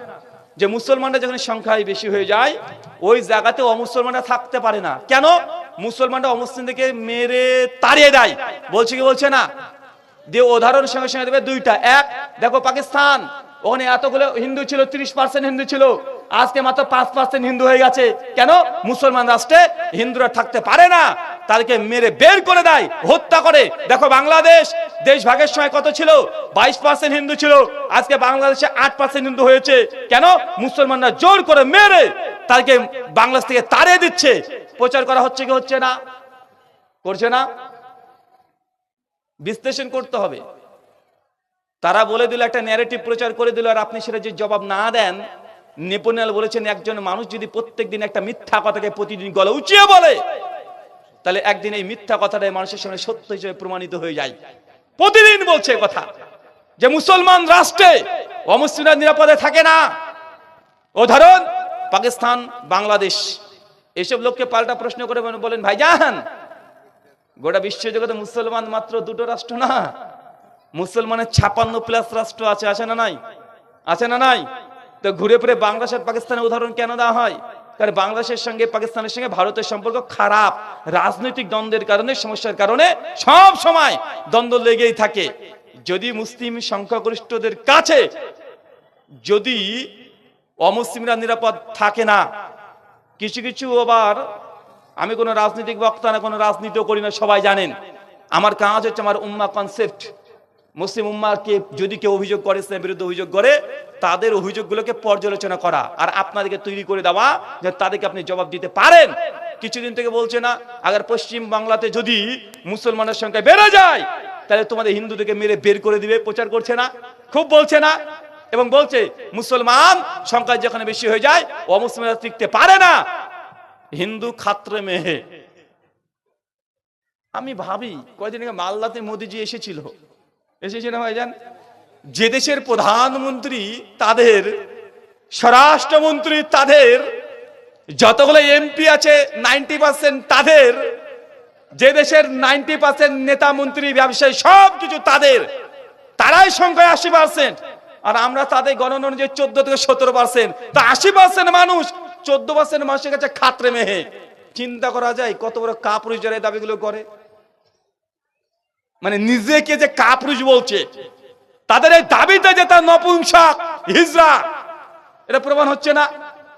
যে মুসলমানরা যেখানে সংখ্যায় বেশি হয়ে যায়, ওই জায়গাতে অমুসলমানরা থাকতে পারে না। কেন? মুসলমানরা অমুসলিমদেরকে মেরে তাড়িয়ে দেয়। বলছে কি বলছে না? দিয়ে উদাহরণ সঙ্গে সঙ্গে দেবে 2টা। 1 দেখো পাকিস্তান, ওখানে এতগুলো হিন্দু ছিল, 30% হিন্দু ছিল, আজকে মাত্র 5% হিন্দু হয়ে গেছে। কেন? মুসলমান রাষ্ট্রে হিন্দুরা থাকতে পারে না। তাদেরকে মেরে বের করে দেয়, হত্যা করে। দেখো বাংলাদেশ দেশ ভাগের সময় কত ছিল? 22% হিন্দু ছিল, আজকে বাংলাদেশে 8% হিন্দু হয়েছে। কেন? মুসলমানরা জোর করে মেরে তাদেরকে বাংলাদেশ থেকে তাড়িয়ে দিচ্ছে। প্রচার করা হচ্ছে কি হচ্ছে না? করছে না? বিশ্লেষণ করতে হবে। তারা বলে দিল, একটা ন্যারেটিভ প্রচার করে দিল, আর আপনি সেটা যে জবাব না দেন। নেপোলিয়ন বলেছেন, একজন মানুষ যদি প্রত্যেকদিন একটা মিথ্যা কথাকে প্রতিদিন গলা উঁচিয়ে বলে, তাহলে একদিন এই মিথ্যা কথাটাই মানুষের সামনে সত্য হিসেবে প্রমাণিত হয়ে যায়। প্রতিদিন বলছে কথা যে মুসলমান রাষ্ট্রে অমুসলিমরা নিরাপদে থাকে না। উদাহরণ পাকিস্তান, বাংলাদেশ। এসব লোককে পাল্টা প্রশ্ন করে বলেন, ভাইজান গোটা বিশ্বজগতে মুসলমান মাত্র 2টো রাষ্ট্র না, মুসলমানের 56+ রাষ্ট্র আছে, আছে না নাই? আছে না নাই? তো ঘুরে ফিরে বাংলাদেশ আর পাকিস্তানের উদাহরণ কেন দেওয়া হয়? কারণ বাংলাদেশের সঙ্গে পাকিস্তানের সঙ্গে ভারতের সম্পর্ক খারাপ, রাজনৈতিক দ্বন্দ্বের কারণে, সমস্যার কারণে সব সময় দ্বন্দ্ব লেগেই থাকে। যদি মুসলিম সংখ্যাগরিষ্ঠদের কাছে যদি অমুসলিমরা নিরাপদ থাকে না, কিছু কিছু আবার, আমি কোনো রাজনৈতিক বক্তা না, কোনো রাজনীতিও করি না, সবাই জানেন আমার কাজ হচ্ছে আমার উম্মাহ কনসেপ্ট। মুসলিম উম্মাহকে যদি কেউ অভিযোগ করে, ইসলামের বিরুদ্ধে অভিযোগ করে, তাদের অভিযোগগুলোকে পর্যালোচনা করা আর আপনাদেরকে তৈরি করে দেওয়া যে তাদেরকে আপনি জবাব দিতে পারেন। কিছুদিন থেকে বলছে না, আগে পশ্চিম বাংলাতে যদি মুসলমানের সংখ্যা বেড়ে যায় তাহলে তোমাদের হিন্দুদেরকে মেরে বের করে দিবে। প্রচার করছে না? খুব বলছে না? এবং বলছে মুসলমান সংখ্যা যেখানে বেশি হয়ে যায় অমুসলিমরা টিকতে পারে না, হিন্দু খাত্রে মেহে। আমি ভাবি কয়দিন আগে মালদাতে মোদিজি এসেছিল ভাইজান, যে দেশের প্রধানমন্ত্রী, তাদের স্বরাষ্ট্রমন্ত্রী, তাদের যতগুলো এমপি আছে 90% তাদের, যে দেশের 90% নেতা মন্ত্রী ব্যবসায়ী সবকিছু তাদের, তারাই সংখ্যায় 80%। আর আমরা তাদের গণনা অনুযায়ী 14 থেকে 17%। তা 80% মানুষ 14% মানুষের কাছে খাত্রে মেহে। চিন্তা করা যায় কত বড় কাপুরুষ যারা এই দাবিগুলো করে। মানে নিজেকে যে কাপুরুষ বলছে, তাদের এই দাবিতে যে তার নপুংসক হিজড়া, এটা প্রমাণ হচ্ছে না?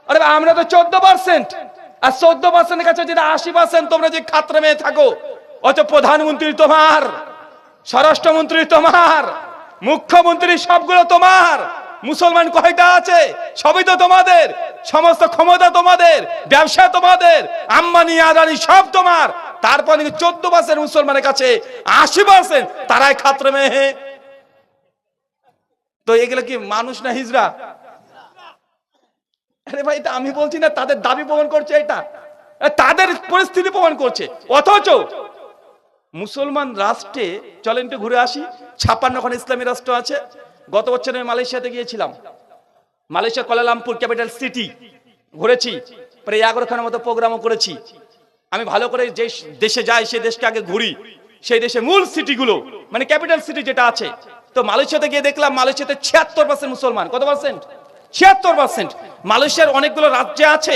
আরে আমরা তো 14%, আর 14% কাছে যেটা 80%, তোমরা যে খাত্রে মেয়ে থাকো। অথচ প্রধানমন্ত্রী তোমার, স্বরাষ্ট্রমন্ত্রী তোমার, মুখ্যমন্ত্রী সবগুলো তোমার। মুসলমান কয়টা আছে? সবই তো তোমাদের, সমস্ত ক্ষমতা তোমাদের, ব্যবসা তোমাদের, আম্বানি আদানি সব তোমার। তারপর 14% মুসলমানের কাছে 80% তারাই খাত্রে মেয়ে। তো এগুলো কি মানুষ না হিজড়া? আরে ভাই, এটা আমি বলছি না, তাদের দাবি প্রমাণ করছে, এটা তাদের পরিস্থিতি প্রমাণ করছে। অথচ মুসলমান রাষ্ট্রে, চলেন একটু ঘুরে আসি, 56খন ইসলামী রাষ্ট্র আছে। গত বছর আমি মালয়েশিয়াতে গিয়েছিলাম। মালয়েশিয়া কুয়ালালামপুর ক্যাপিটাল সিটি ঘুরেছি, প্রায় 11খানার মতো প্রোগ্রামও করেছি। আমি ভালো করে যে দেশে যাই সে দেশকে আগে ঘুরি, সেই দেশে মূল সিটিগুলো, মানে ক্যাপিটাল সিটি যেটা আছে। তো মালয়েশিয়াতে গিয়ে দেখলাম মালয়েশিয়াতে 76% মুসলমান। কত পার্সেন্ট? 76%। মালয়েশিয়ার অনেকগুলো রাজ্য আছে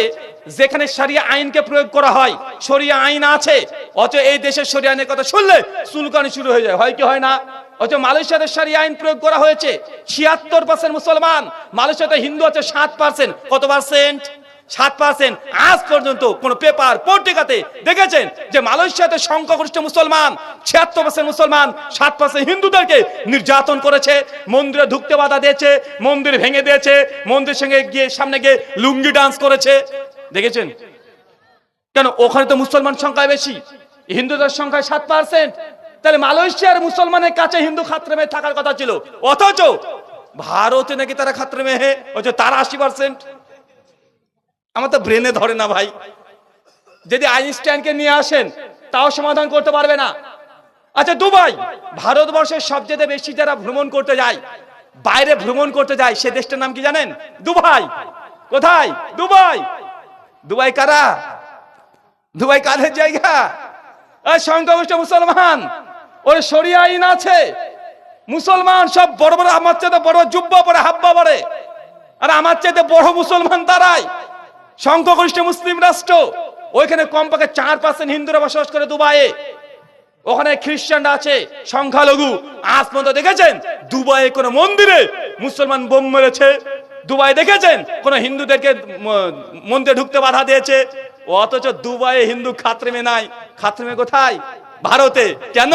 যেখানে শরিয়া আইনকে প্রয়োগ করা হয়, শরিয়া আইন আছে। অথচ এই দেশের শরিয়া আইনের কথা শুনলে চুলকানি শুরু হয়ে যায়, হয় কি হয় না? অথচ মালয়েশিয়াতে শরিয়া আইন প্রয়োগ করা হয়েছে। 76% মুসলমান। মালয়েশিয়াতে হিন্দু আছে 7%। কত পার্সেন্ট? 7%। আজ পর্যন্ত কোন পেপার পত্রিকাতে দেখেছেন যে মালয়েশিয়াতে সংখ্যাগরিষ্ঠ মুসলমান 76% মুসলমান 7% হিন্দুদেরকে নির্যাতন করেছে, মন্দিরে ঢুকতে বাধা দিয়েছে, মন্দির ভেঙে দিয়েছে, মন্দির সঙ্গে গিয়ে সামনে গিয়ে লুঙ্গি ডান্স করেছে? দেখেছেন? কেন? ওখানে তো মুসলমান সংখ্যা বেশি, হিন্দুদের সংখ্যা 7%। তাহলে মালয়েশিয়ার মুসলমানের কাছে হিন্দু খাত্রে মেয়ে থাকার কথা ছিল, অথচ ভারতে নাকি তারা খাত্রে মেয়ে, অথচ তারা 80%। আমার তো ব্রেনে ধরে না ভাই। যদি আইনস্টাইনকে নিয়ে আসেন তাও সমাধান করতে পারবে না। আচ্ছা, দুবাই, ভারতবর্ষের সবচেয়ে বেশি যারা ভ্রমণ করতে যায়, বাইরে ভ্রমণ করতে যায়, সে দেশটার নাম কি জানেন? দুবাই। কোথায়? দুবাই। দুবাই কারা? দুবাই কাদের জায়গা? সংখ্যাগরিষ্ঠ মুসলমান। ওর শরিয়া আইন আছে, মুসলমান সব বড় বড়, আমার চাইতে বড় জুব্বা পরে, হাব্বা পরে, আর আমার চাইতে বড় মুসলমান তারাই। সংখ্যাগরিষ্ঠ মুসলিম রাষ্ট্র, ওইখানে কমপক্ষে 4% হিন্দুরা বসবাস করে দুবাইয়ে। ওখানে খ্রিস্টানরা আছে সংখ্যালঘু। আজ পর্যন্ত দেখেছেন দুবাইয়ে কোন মন্দিরে মুসলমান বোম মেরেছে? দুবাই দেখেছেন কোন হিন্দুদেরকে মন্দিরে ঢুকতে বাধা দিয়েছে? অথচ দুবাইয়ে হিন্দু খাত্রে নাই। খাত্রে কোথায়? ভারতে। কেন?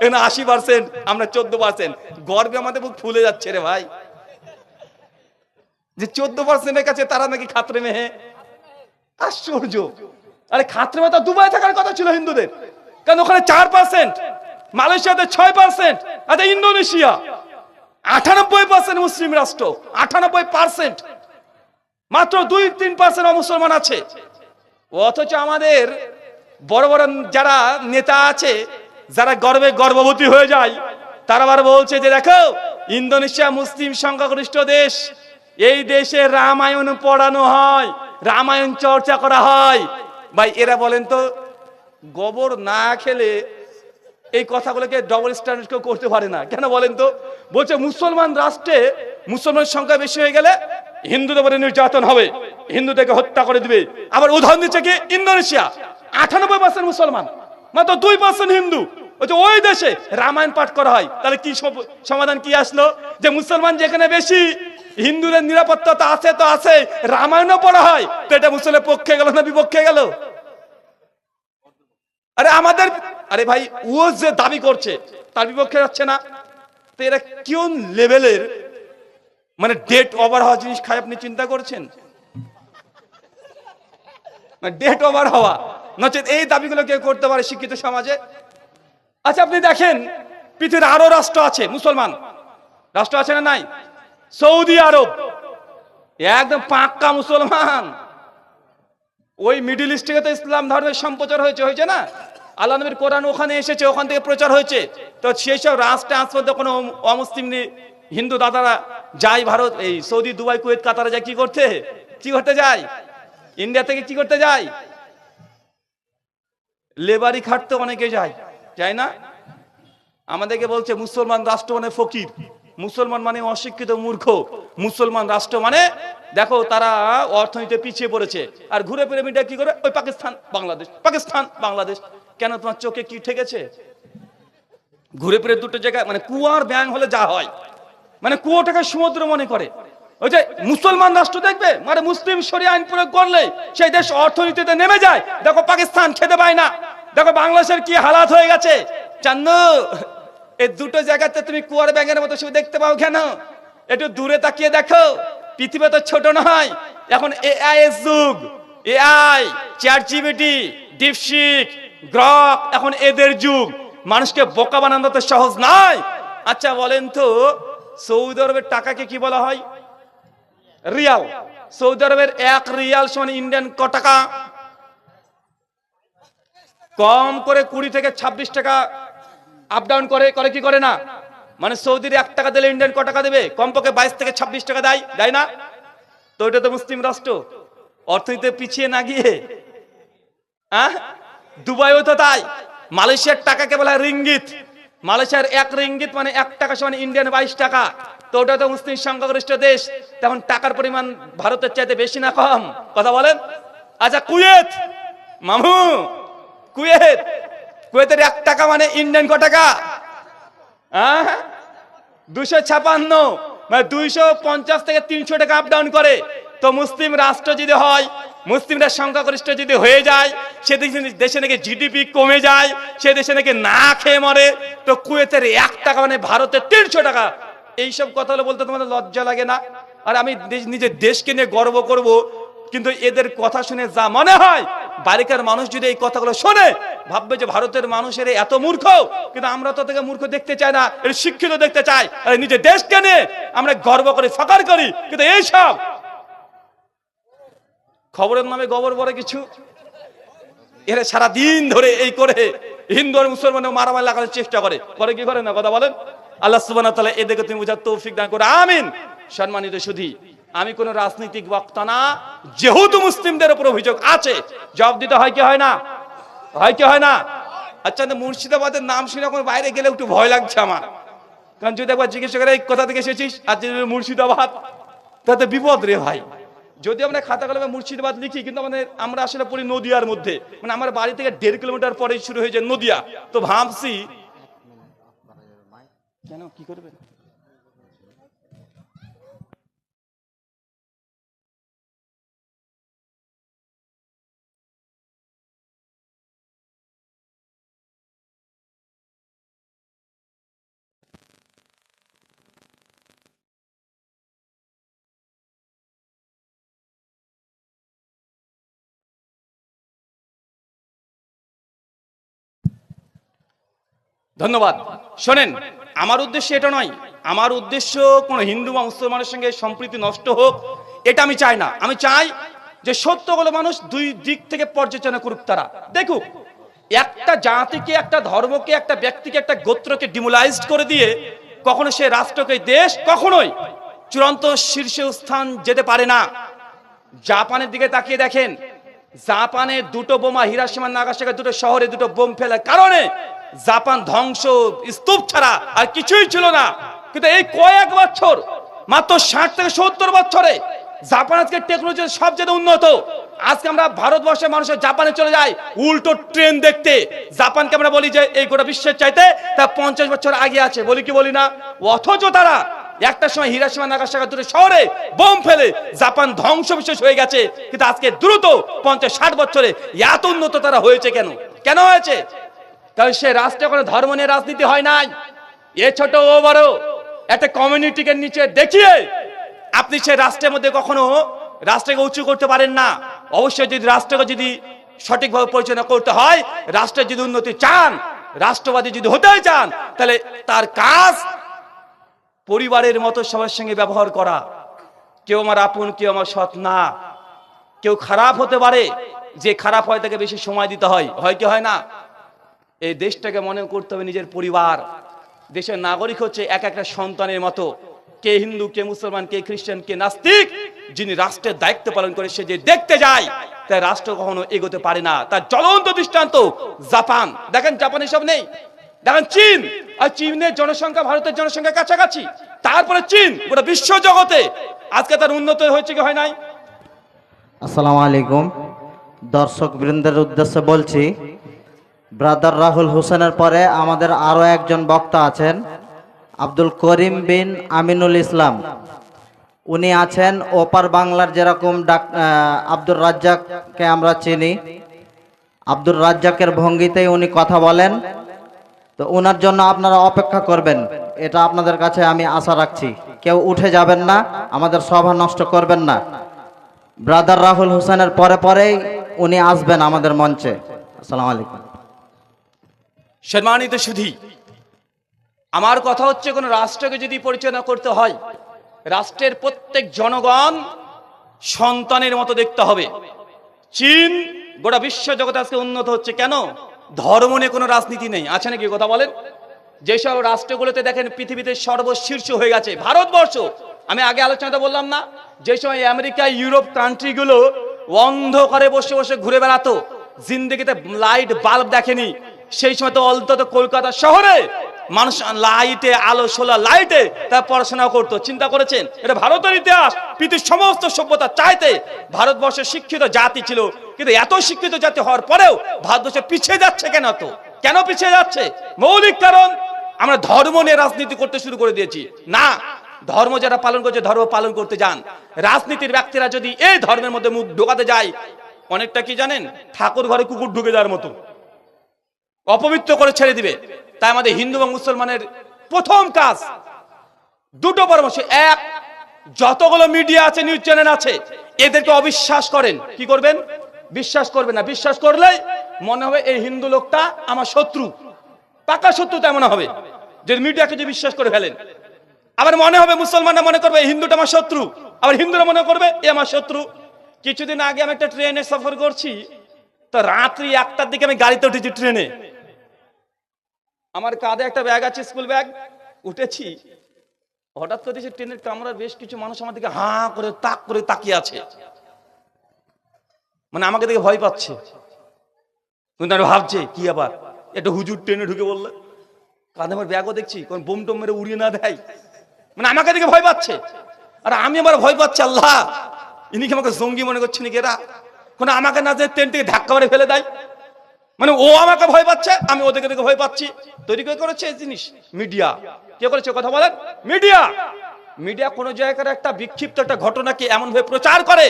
এখানে 80%, আমরা 14%। গর্বে আমাদের বুক ফুলে যাচ্ছে রে ভাই, যে 14%-এর কাছে তারা নাকি খাত্রে মেহে। আশ্চর্য। আরে খাত্রে মেয়ে তো দুবাই থাকার কথা ছিল হিন্দুদের, কেন ওখানে 4%, মালয়েশিয়াতে 6%, আচ্ছা ইন্দোনেশিয়া 98% মুসলিম রাষ্ট্র, 98%, মাত্র 2-3% মুসলমান আছে। অথচ আমাদের বড় বড় যারা নেতা আছে, যারা গর্বে গর্ভবতী হয়ে যায়, তারা আবার বলছে যে দেখো ইন্দোনেশিয়া মুসলিম সংখ্যাগরিষ্ঠ দেশ, এই দেশে রামায়ণ পড়ানো হয়, রামায়ণ চর্চা করা হয়। ভাই এরা বলেন তো, গোবর না খেলে এই কথাগুলোকে ডবল স্ট্যান্ডার্ড কেউ করতে পারে না কেন বলেন তো? বলছে মুসলমান রাষ্ট্রে মুসলমান সংখ্যা বেশি হয়ে গেলে হিন্দুদের উপরে নির্যাতন হবে, হিন্দুদেরকে হত্যা করে দিবে। আবার উদাহরণ দিচ্ছে কি ইন্দোনেশিয়া, 98% মুসলমান, মাত্র 2% হিন্দু। ওই দেশে রামায়ণ পাঠ করা হয়। তাহলে কি সমাধান কি আসলো? যে মুসলমান যেখানে বেশি, হিন্দুদের নিরাপত্তা তো আছে, তো আছে, রামায়ণও পড়া হয়, তো এটা মুসলিমের পক্ষে গেল না বিপক্ষে গেল? আরে আমাদের, আরে ভাই ও যে দাবি করছে তার বিপক্ষে যাচ্ছে না, তো এরা কোন লেভেলের মানে ডেট ওভার হওয়া জিনিস খায় আপনি চিন্তা করছেন? ডেট ওভার হওয়া, নচেত এই দাবিগুলো কেউ করতে পারে শিক্ষিত সমাজে? আচ্ছা আপনি দেখেন পৃথিবীর আরো রাষ্ট্র আছে, মুসলমান রাষ্ট্র আছে না নাই? সৌদি আরব একদম পাক্কা মুসলমান। ওই মিডল ইস্ট থেকে তো ইসলাম ধর্মের সম্প্রচার হয়েছে না, আল্লাহ নবীর কোরআন ওখানে এসেছে, ওখান থেকে প্রচার হয়েছে। তো সেই সব রাষ্ট্রে আজ পর্যন্ত কোনো অমুসলিম হিন্দু দাদারা যায় ভারত, এই সৌদি, দুবাই, কুয়েত, কাতারে যায় কি করতে যায়? ইন্ডিয়া থেকে কি করতে যায়? লেবারি খাটতে অনেকে যায় না? আমাদেরকে বলছে মুসলমান রাষ্ট্র মানে ফকির, মুসলমান মানে অশিক্ষিত মূর্খ, মুসলমান রাষ্ট্র মানে দেখো তারা অর্থনীতিতে পিছিয়ে পড়েছে। আর ঘুরে ফিরে মিডিয়া কি করে? ওই পাকিস্তান বাংলাদেশ, পাকিস্তান বাংলাদেশ। কেন তোমার চোখে কি ঠেকেছে? ঘুরে ফিরে দুটো জায়গায় মানে কুয়ার ব্যাং হলে যা হয়, মানে কুয়োটাকে সমুদ্র মনে করে। ওই যে মুসলমান রাষ্ট্র দেখবে মানে মুসলিম শরিয়া আইন প্রয়োগ করলে সেই দেশ অর্থনীতিতে নেমে যায়। দেখো পাকিস্তান খেতে পায় না, দেখো বাংলাদেশের কি হালাত হয়ে গেছে। চান্দু এই দুটো জায়গাতে তুমি কুয়ার ব্যাঙের মতো শুধু দেখতে পাও কেন? একটু দূরে তাকিয়ে দেখো, পৃথিবী তো ছোট নয়, এখন এআই এর যুগ, AI, chat GPT, DeepSeek, Grok, এখন এদের যুগ। মানুষকে বোকা বানানো তো সহজ নয়। আচ্ছা বলেন তো সৌদি আরবের টাকাকে কি বলা হয়? রিয়াল। সৌদি আরবের 1 রিয়াল সমান ইন্ডিয়ান ক টাকা? কম করে 20 থেকে 26 টাকা আপ ডাউন করে কি করে না? মানে সৌদির 1 টাকা দিলে ইন্ডিয়ান ক টাকা দেবে? কমপক্ষে 22 থেকে 26 টাকা দেয় না? তো এটা তো মুসলিম রাষ্ট্র, অর্থনীতিতে পিছিয়ে না গিয়ে। দুবাইও তো তাই। মালয়েশিয়ার টাকাকে বলা হয় রিঙ্গিত, মালয়েশিয়ার 1 রিঙ্গিত মানে 1 টাকা সমান ইন্ডিয়ান 22 টাকা। তো ওটা তো মুসলিম সংখ্যাগরিষ্ঠ দেশ, তখন টাকার পরিমাণ ভারতের চাইতে বেশি না কম? কথা বলেন। আচ্ছা কুয়েত, মামু কুয়েতের 1 টাকা মানে ইন্ডিয়ান ক টাকা? 256, মানে 250 থেকে 300 টাকা আপ ডাউন করে। তো মুসলিম রাষ্ট্র যদি হয়, মুসলিমরা সংখ্যাগরিষ্ঠ যদি হয়ে যায়, সে দেশে নাকি জিডিপি কমে যায়, সে দেশে নাকি না খেয়ে মরে। তো কুয়েতের 1 টাকা মানে ভারতের 300 টাকা। এইসব কথা বলতে তোমাদের লজ্জা লাগে না? আর আমি নিজের দেশকে নিয়ে গর্ব করব, কিন্তু এদের কথা শুনে যা মনে হয়, বারিকার মানুষ যদি এই কথাগুলো শোনে ভাববে যে ভারতের মানুষের এত মূর্খ। কিন্তু আমরা তো থেকে মূর্খ দেখতে চাই না, এর শিক্ষিত দেখতে চাই। আর নিজের দেশকে নিয়ে আমরা গর্ব করি, ফখর করি। কিন্তু এইসব খবরের নামে গবর বলে কিছু, এরা সারা দিন ধরে এই করে হিন্দু আর মুসলমানের মারামারি লাগানোর চেষ্টা করে কি করে না? কথা বলেন। আল্লাহ সুবহানাহু ওয়া তাআলা এদেরকে তুমি বুঝার তৌফিক দান করে, আমিন। সম্মানিত সুধী, আমি কোন রাজনৈতিক বক্তা না, যেহেতু মুসলিমদের উপর অভিযোগ আছে জবাব দিতে হয় কি হয় না? আচ্ছা মুর্শিদাবাদের নাম শুনে এখন বাইরে গেলে একটু ভয় লাগছে আমার, কারণ যদি একবার জিজ্ঞেস করে কোথা থেকে এসেছিস, আর যদি মুর্শিদাবাদ, তাতে বিপদ রে ভাই। যদি আমরা খাতা কলমে মুর্শিদাবাদ লিখি, কিন্তু আমরা আসলে পড়ি নদিয়ার মধ্যে, মানে আমার বাড়ি থেকে 1.5 কিলোমিটার পরে শুরু হয়ে যায় নদিয়া। তো ভাবছি কেন কি করবে। ধন্যবাদ। শোনেন, আমার উদ্দেশ্য এটা নয়, আমার উদ্দেশ্য কোন হিন্দু বা মুসলমানের সঙ্গে সম্প্রীতি নষ্ট হোক, এটা আমি চাই না। আমি চাই যে সত্যগুলো মানুষ দুই দিক থেকে পর্যালোচনা করুক, তারা দেখুক। একটা জাতিকে, একটা ধর্মকে, একটা ব্যক্তিকে, একটা গোত্রকে ডিমোলাইজড করে দিয়ে কখনো সে রাষ্ট্রকে, দেশ কখনোই চূড়ান্ত শীর্ষে স্থান যেতে পারে না। জাপানের দিকে তাকিয়ে দেখেন, জাপানে দুটো বোমা, হিরোশিমা নাগাসাকি দুটো শহরে দুটো বোম ফেলার কারণে জাপান ধ্বংস, স্তূপ ছাড়া আর কিছুই ছিল না। কিন্তু এই কয়েক বছর, মাত্র 60 থেকে 70 বছরে জাপান আজকে টেকনোলজি সবচেয়ে উন্নত। আজকে আমরা ভারতবর্ষের মানুষের জাপানে চলে যাই উল্টো ট্রেন দেখতে। জাপানকে আমরা বলি যে এই গোটা বিশ্বের চাইতে তা 50 বছর আগে আছে, বলি কি বলি না? অথচ তারা একটা সময় হিরোশিমা নাগাসাকি দুটো শহরে বোম ফেলে জাপান ধ্বংস বিশেষ হয়ে গেছে। কিন্তু আজকে দ্রুত 50-60 বছরে এত উন্নত তারা হয়েছে। কেন কেন হয়েছে? কারণ সে রাষ্ট্রে কোনো ধর্ম নিয়ে রাজনীতি হয় নাই। এ ছোট ও বড় একটা কমিউনিটিকে নিচে দেখিয়ে আপনি সে রাষ্ট্রের মধ্যে কখনো রাষ্ট্রকে উঁচু করতে পারেন না। অবশ্যই যদি রাষ্ট্রকে যদি সঠিকভাবে পরিচালনা করতে হয়, রাষ্ট্রের যদি উন্নতি চান, রাষ্ট্রবাদী যদি হতে চান, তাহলে তার কাজ পরিবারের মতো সবার সঙ্গে ব্যবহার করা। কেউ আমার আপন, কেউ আমার সৎ না। কেউ খারাপ হতে পারে, যে খারাপ হয় তাকে বেশি সময় দিতে হয়, হয় কি হয় না? এই দেশটাকে মনে করতে হবে নিজের পরিবার। দেশের নাগরিক হচ্ছে এক একটা সন্তানের মতো, কে হিন্দু, কে মুসলমান, কে খ্রিস্টান, কে নাস্তিক। যিনি রাষ্ট্রের দায়িত্ব পালন করে সে যে দেখতে যায়, তাই রাষ্ট্র কখনো এগোতে পারে না। তার জ্বলন্ত দৃষ্টান্ত জাপান। দেখেন জাপান এসব নেই। দেখেন চীন, আর চীনের জনসংখ্যা ভারতের জনসংখ্যা কাছাকাছি। তারপরে চীন গোটা বিশ্ব জগতে আজকে তার উন্নত হয়েছে কি হয় নাই? আসসালামু আলাইকুম। দর্শক বৃন্দের উদ্দেশ্যে বলছি, ব্রাদার রাহুল হোসেনের পরে আমাদের আরো একজন বক্তা আছেন, আব্দুল করিম বিন আমিনুল ইসলাম। উনি আছেন ওপার বাংলার, যেরকম আব্দুর রাজ্জাককে আমরা চিনি, আব্দুর রাজ্জাকের ভঙ্গিতেই উনি কথা বলেন। তো ওনার জন্য আপনারা অপেক্ষা করবেন, এটা আপনাদের কাছে আমি আশা রাখছি। কেউ উঠে যাবেন না, আমাদের সভা নষ্ট করবেন না। ব্রাদার রাহুল হোসেনের পরে পরেই উনি আসবেন আমাদের মঞ্চে। আসসালামু আলাইকুম। সম্মানিত সুধী, আমার কথা হচ্ছে, কোন রাষ্ট্রকে যদি পরিচালনা করতে হয়, রাষ্ট্রের প্রত্যেক জনগণ সন্তানের মতো দেখতে হবে। চীন গোটা বিশ্ব জগতে আজকে উন্নত হচ্ছে কেন? ধর্ম নিয়ে কোনো রাজনীতি নেই। আছে নাকি কথা বলেন? যেসব রাষ্ট্রগুলোতে দেখেন পৃথিবীতে সর্বশীর্ষ হয়ে গেছে ভারতবর্ষ। আমি আগে আলোচনাতে বললাম না, যে সময় আমেরিকা, ইউরোপ কান্ট্রিগুলো অন্ধকারে বসে বসে ঘুরে বেড়াতো, জিন্দগিতে লাইট বাল্ব দেখেনি, সেই সময় তো অন্তত কলকাতা শহরে মানুষ লাইটে, আলো সোলার লাইটে তারা পড়াশোনা করতো। চিন্তা করেছেন? এটা ভারতের ইতিহাস। পৃথিবীর সমস্ত সভ্যতা চাইতে ভারতবর্ষের শিক্ষিত জাতি ছিল, কিন্তু এত শিক্ষিত জাতি হওয়ার পরেও ভারতবর্ষ পিছিয়ে যাচ্ছে কেন? তো কেন পিছিয়ে যাচ্ছে? মৌলিক কারণ, আমরা ধর্ম নিয়ে রাজনীতি করতে শুরু করে দিয়েছি। না, ধর্ম যারা পালন করছে ধর্ম পালন করতে যান। রাজনীতির ব্যক্তিরা যদি এই ধর্মের মধ্যে মুখ ঢোকাতে যায়, অনেকটা কি জানেন, ঠাকুর ঘরে কুকুর ঢুকে যাওয়ার মতো, অপবিত্র করে ছেড়ে দিবে। তাই আমাদের হিন্দু এবং মুসলমানের প্রথম কাজ দুটো পরামর্শ। এক, যতগুলো মিডিয়া আছে, নিউজ চ্যানেল আছে, এদেরকে অবিশ্বাস করেন। কি করবেন? বিশ্বাস করবেন না। বিশ্বাস করলেই মনে হবে এই হিন্দু লোকটা আমার শত্রু, পাকা শত্রু। তাই মনে হবে যে মিডিয়াকে যে বিশ্বাস করে ফেলেন। আবার মনে হবে মুসলমানরা মনে করবে এই হিন্দুটা আমার শত্রু, আবার হিন্দুরা মনে করবে এ আমার শত্রু। কিছুদিন আগে আমি একটা ট্রেনে সফর করছি, তো রাত্রি 1টার দিকে আমি গাড়িতে উঠেছি ট্রেনে। আমার কাঁধে একটা ব্যাগ আছে, স্কুল ব্যাগ। উঠেছি, হঠাৎ করে দেখছি ট্রেনের কামরার বেশ কিছু মানুষ আমার দিকে হাঁ করে তাক করে তাকিয়ে আছে, মানে আমাকে দেখে ভয় পাচ্ছে। কিন্তু আমি ভাবছি কি আবার একটা হুজুর ট্রেনে ঢুকে বললে, কাঁধে আমার ব্যাগও দেখছি কোন বোম টোম মেরে উড়িয়ে না দেয়, মানে আমাকে দেখে ভয় পাচ্ছে। আর আমি আবার ভয় পাচ্ছি, আল্লাহ ইনি কি আমাকে জঙ্গি মনে করছেন নাকি এরা? কোন আমাকে না যে ট্রেন থেকে ধাক্কা মারে ফেলে দেয়, মানে ও আমাকে ভয় পাচ্ছে, আমি ওদেরকে দেখে ভয় পাচ্ছি। তৈরি করে করেছে এই জিনিস মিডিয়া। কে করেছে কথা বলেন? মিডিয়া। মিডিয়া কোন জায়গার একটা বিক্ষিপ্ত একটা ঘটনাকে এমন ভাবে প্রচার করে,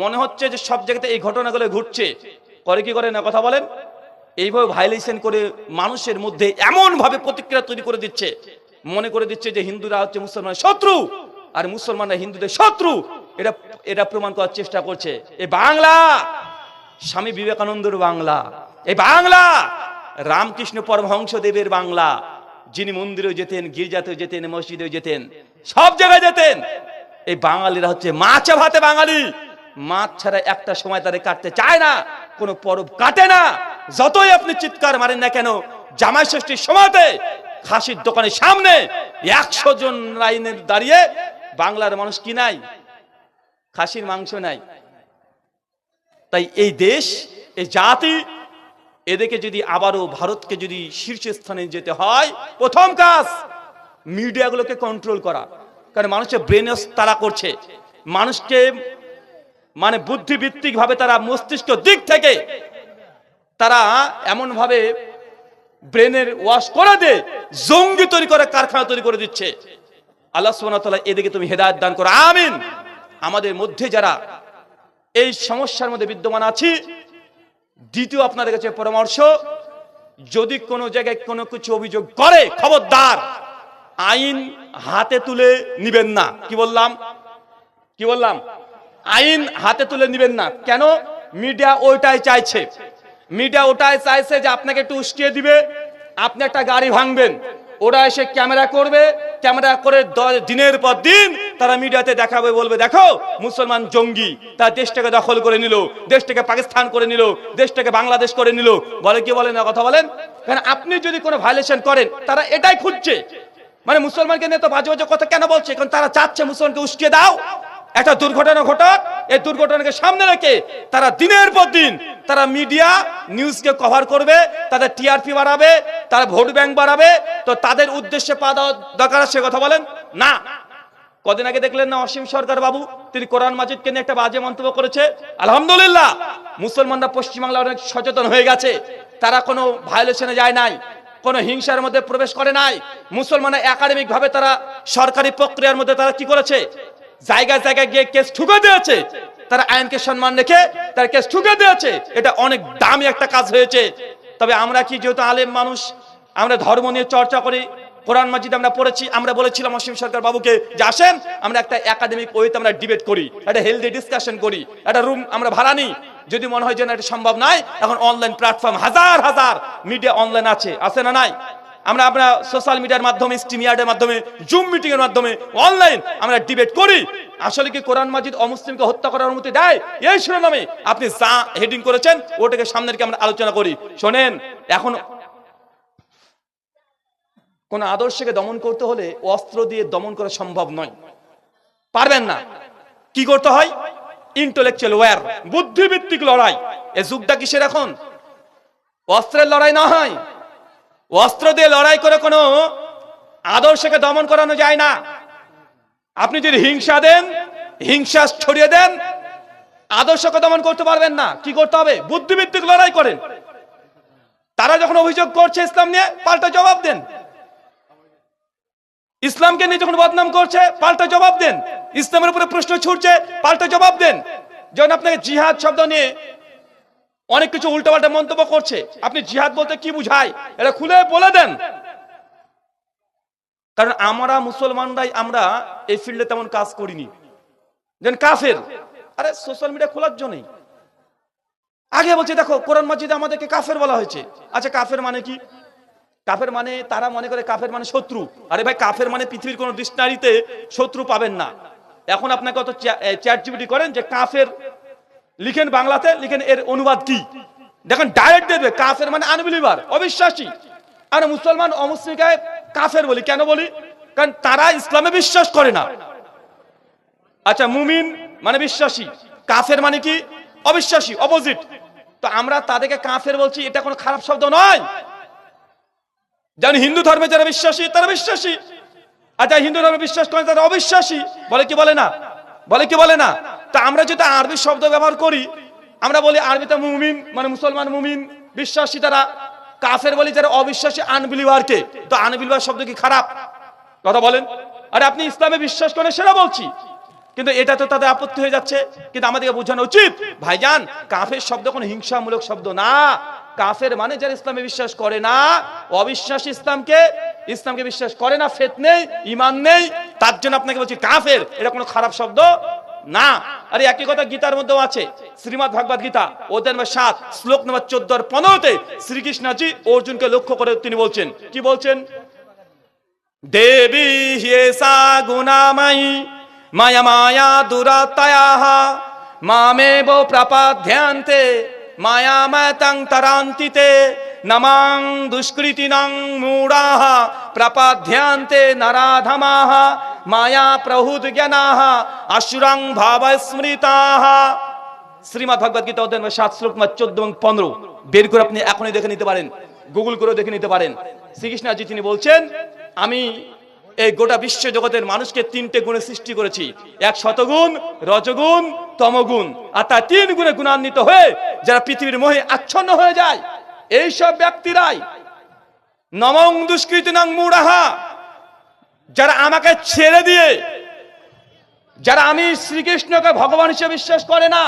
মনে হচ্ছে যে সব জায়গাতে এই ঘটনাগুলো ঘটছে। করে কি করে না কথা বলেন? এইভাবে ভাইলেশন করে মানুষের মধ্যে এমন ভাবে প্রতিক্রিয়া তৈরি করে দিচ্ছে, মনে করে দিচ্ছে যে হিন্দুরা হচ্ছে মুসলমানের শত্রু আর মুসলমানরা হিন্দুদের শত্রু। এটা প্রমাণ করার চেষ্টা করছে। এই বাংলা স্বামী বিবেকানন্দের বাংলা, এই বাংলা রামকৃষ্ণ পরমহংস দেবের বাংলা, যিনি মন্দিরেও যেতেন, গির্জাতেও যেতেন, মসজিদেও যেতেন, সব জায়গায় যেতেন। এই বাঙালিরা হচ্ছে মাছে ভাতে বাঙালি, মাছ ছাড়া একটা সময় তাদের কাটতে চায় না, কোনো পরব কাটে না। যতই আপনি চিৎকার মারেন না কেন, জামাই ষষ্ঠীর সময়তে খাসির দোকানের সামনে 100 জন লাইনে দাঁড়িয়ে বাংলার মানুষ কি নাই? খাসির মাংস নাই। তাই এই দেশ, এই জাতি, এদেরকে যদি আবারও ভারতকে যদি শীর্ষস্থানে যেতে হয়, প্রথম কাজ মিডিয়াগুলোকে কন্ট্রোল করা। কারণ মানুষের ব্রেন তারা করছে, মানুষকে মানে বুদ্ধিভিত্তিক ভাবে তারা মস্তিষ্ক দিক থেকে তারা এমন ভাবে ব্রেনের ওয়াশ করে দে, জঙ্গি তৈরি করে, কারখানা তৈরি করে দিচ্ছে। আল্লাহ সুবহানাহু ওয়া তাআলা এদিকে তুমি হেদায়েত দান করো, আমিন। আমাদের মধ্যে যারা এই সমস্যার মধ্যে বিদ্যমান আছি, দ্বিতীয় আপনাদের কাছে পরামর্শ, যদি কোনো জায়গায় কোনো কিছু অভিযোগ করে, খবরদার আইন হাতে তুলে নিবেন না। কি বললাম? আইন হাতে তুলে নিবেন না। কেন? মিডিয়া ওইটাই চাইছে। মিডিয়া ওটাই চাইছে যে আপনাকে একটু উস্কিয়ে দিবে, আপনি একটা গাড়ি ভাঙবেন, ওরা এসে ক্যামেরা করবে, ক্যামেরা করে দিনের পর দিন তারা মিডিয়াতে দেখাবে, বলবে দেখো মুসলমান জঙ্গি, তার দেশটাকে দখল করে নিল, দেশটাকে পাকিস্তান করে নিল, দেশটাকে বাংলাদেশ করে নিল। বলে কি বলে না? কথা বলেন। কারণ আপনি যদি কোনো ভায়োলেশন করেন, তারা এটাই খুঁজছে, মানে মুসলমানকে নিয়ে তো বাজে বাজে কথা কেন বলছে? কারণ তারা চাচ্ছে মুসলমানকে উস্কিয়ে দাও, একটা দুর্ঘটনা ঘটক, এই দুর্ঘটনাকে সামনে রেখে তারা দিনের পর দিন তারা মিডিয়া নিউজকে কভার করবে, তাদের টিআরপি বাড়াবে, তারা ভোট ব্যাংক বাড়াবে। তো তাদের উদ্দেশ্যে পা দেওয়া দরকার, সে কথা বলেন না। কদিন আগে দেখলেন না অসীম সরকার বাবু, তিনি কোরআন মাজিদকে নিয়ে একটা বাজে মন্তব্য করেছে। আলহামদুলিল্লাহ, মুসলমানরা পশ্চিমবাংলা অনেক সচেতন হয়ে গেছে, তারা কোনো ভায়োলেশনে যায় নাই, কোনো হিংসার মধ্যে প্রবেশ করে নাই। মুসলমানরা একাডেমিক ভাবে তারা সরকারি প্রক্রিয়ার মধ্যে তারা কি করেছে? জায়গায় জায়গায় গিয়ে কেস ঠুকে দিয়েছে, তারা আইনকে সম্মান রেখে তার কেস ঠুকে দিয়েছে। এটা অনেক দামি একটা কাজ হয়েছে। তবে আমরা কি, যেহেতু আলেম মানুষ, আমরা ধর্ম নিয়ে চর্চা করি, কোরআন মাজিদ আমরা পড়েছি, আমরা বলেছিলাম অসীম সরকার বাবুকে যে আসেন আমরা একটা একাডেমিক ওয়েতে আমরা ডিবেট করি, একটা হেলদি ডিসকাশন করি, একটা রুম আমরা ভাড়া নিই। যদি মনে হয় যে না এটা সম্ভব নয়, এখন অনলাইন প্ল্যাটফর্ম হাজার হাজার মিডিয়া অনলাইন আছে না নাই? আমরা সোশ্যাল মিডিয়ার মাধ্যমে, স্ট্রিমিয়ার্ডের মাধ্যমে, জুম মিটিং এর মাধ্যমে অনলাইন আমরা ডিবেট করি। আসলে কি কোরআন মাজিদ অমুসলিমকে হত্যা করার অনুমতি দেয়? এই শিরোনামে আপনি যা হেডিং করেছেন ওটাকে সামনে রেখে আমরা আলোচনা করি। শোনেন, এখন কোন আদর্শকে দমন করতে হলে অস্ত্র দিয়ে দমন করা সম্ভব নয়, পারবেন না। কি করতে হয়? ইন্টেলেকচুয়াল ওয়্যার, বুদ্ধিভিত্তিক লড়াই। এই যুগটা কিসের? এখন অস্ত্রের লড়াই না হয়, অস্ত্র দিয়ে লড়াই করে কোনো আদর্শকে দমন করানো যায় না। আপনি যদি হিংসা দেন, হিংসা ছড়িয়ে দেন, আদর্শকে দমন করতে পারবেন না। কি করতে হবে? বুদ্ধিভিত্তিক লড়াই করেন। তারা যখন অভিযোগ করছে ইসলাম নিয়ে, পাল্টা জবাব দেন। ইসলামকে নিয়ে যখন বদনাম করছে, পাল্টা জবাব দেন। ইসলামের উপরে প্রশ্ন ছুটছে, পাল্টা জবাব দেন। যখন আপনাকে জিহাদ শব্দ নিয়ে অনেক কিছু উল্টাপাল্টা মন্তব্য করছে, আপনি জিহাদ বলতে কি বুঝায় এটা খুলে বলে দেন। কারণ আমরা মুসলমানরাই আমরা এই ফিল্ডে তেমন কাজ করিনি। যেন কাফের, আরে সোশ্যাল মিডিয়া খোলার জন্যই আগে বলছে দেখো কোরআন মাজিদে আমাদেরকে কাফের বলা হয়েছে। আচ্ছা কাফের মানে কি? কাফের মানে তারা মনে করে কাফের মানে শত্রু। আরে ভাই, কাফের মানে পৃথিবীর কোন ডিকশনারিতে শত্রু পাবেন না। এখন আপনাকে কত চ্যাট জিপিটি করেন যে কাফের লিখেন, বাংলাতে লিখেন এর অনুবাদ কি, দেখেন ডাইরেক্ট দেবে কাফের মানে আনবিলিভার, অবিশ্বাসী। আর মুসলমান অমুসলিমকে কাফের বলি কেন বলি? কারণ তারা ইসলামে বিশ্বাস করে না। আচ্ছা, মুমিন মানে বিশ্বাসী, কাফের মানে কি? অবিশ্বাসী, অপোজিট। তো আমরা তাদেরকে কাফের বলছি, এটা কোনো খারাপ শব্দ নয়। যেন হিন্দু ধর্মে যারা বিশ্বাসী তারা বিশ্বাসী, আর যারা হিন্দু ধর্মে বিশ্বাস করেন তারা অবিশ্বাসী। বলে কি বলে না? বলে কি বলে না? তা আমরা যদি আরবি শব্দ ব্যবহার করি, আমরা বলি আরবিতে মুমিন মানে মুসলমান, মুমিন বিশ্বাসী, তারা কাফের বলি যারা অবিশ্বাসী, আনবিলিভারকে। তো আনবিলিভার শব্দ কি খারাপ? কথা বলেন। আরে আপনি ইসলামে বিশ্বাস করেন সেটা বলছি, কিন্তু এটা তো তাদের আপত্তি হয়ে যাচ্ছে। কিন্তু আমাদেরকে বোঝানো উচিত, ভাইজান কাফের শব্দ কোনো হিংসামূলক শব্দ না। কাফের মানে যারা ইসলামে বিশ্বাস করে না, অবিশ্বাসী, ইসলামকে বিশ্বাস করে না, ফেত নেই, ঈমান নেই, তার জন্য আপনাকে বলছি কাফের। এটা কোনো খারাপ শব্দ না, আরে একই কথা গীতার মধ্যেও আছে। শ্রীমদ্ ভাগবত গীতা অধ্যায় নম্বর 7 শ্লোক নম্বর 14 আর 15-তে শ্রীকৃষ্ণজি অর্জুনকে লক্ষ্য করে তিনি বলছেন, কি বলছেন? দেবী হ্যেষা গুণাময়ী মায়া মায়া দুরাতয়াঃ মামেব প্রপদ্যন্তে মায়াময়ং তরান্তিতে নমাং দুষ্কৃতিনাং মূঢ়াঃ প্রপদ্যন্তে নরাধমাঃ মায়া প্রহুতজ্ঞানাঃ আসুরাং ভাবস্মৃতাঃ। শ্রীমদ্ ভাগবত গীতা অধ্যায় 7 শ্লোক 14 এবং 15 বের করে আপনি এখনই দেখে নিতে পারেন, গুগল করে দেখে নিতে পারেন। শ্রীকৃষ্ণজি তিনি বলছেন, আমি এই গোটা বিশ্ব জগতের মানুষকে 3টে গুণে সৃষ্টি করেছি, এক সতগুণ, রজগুণ, তমগুণ, আর তার 3 গুণে গুণান্বিত হয়ে যারা পৃথিবীর মোহে আচ্ছন্ন হয়ে যায়, এইসব ব্যক্তিরাই নমং দুষ্কৃতিনাং মূঢ়াঃ, যারা আমাকে ছেড়ে দিয়ে, যারা আমি শ্রীকৃষ্ণকে ভগবান হিসেবে বিশ্বাস করে না,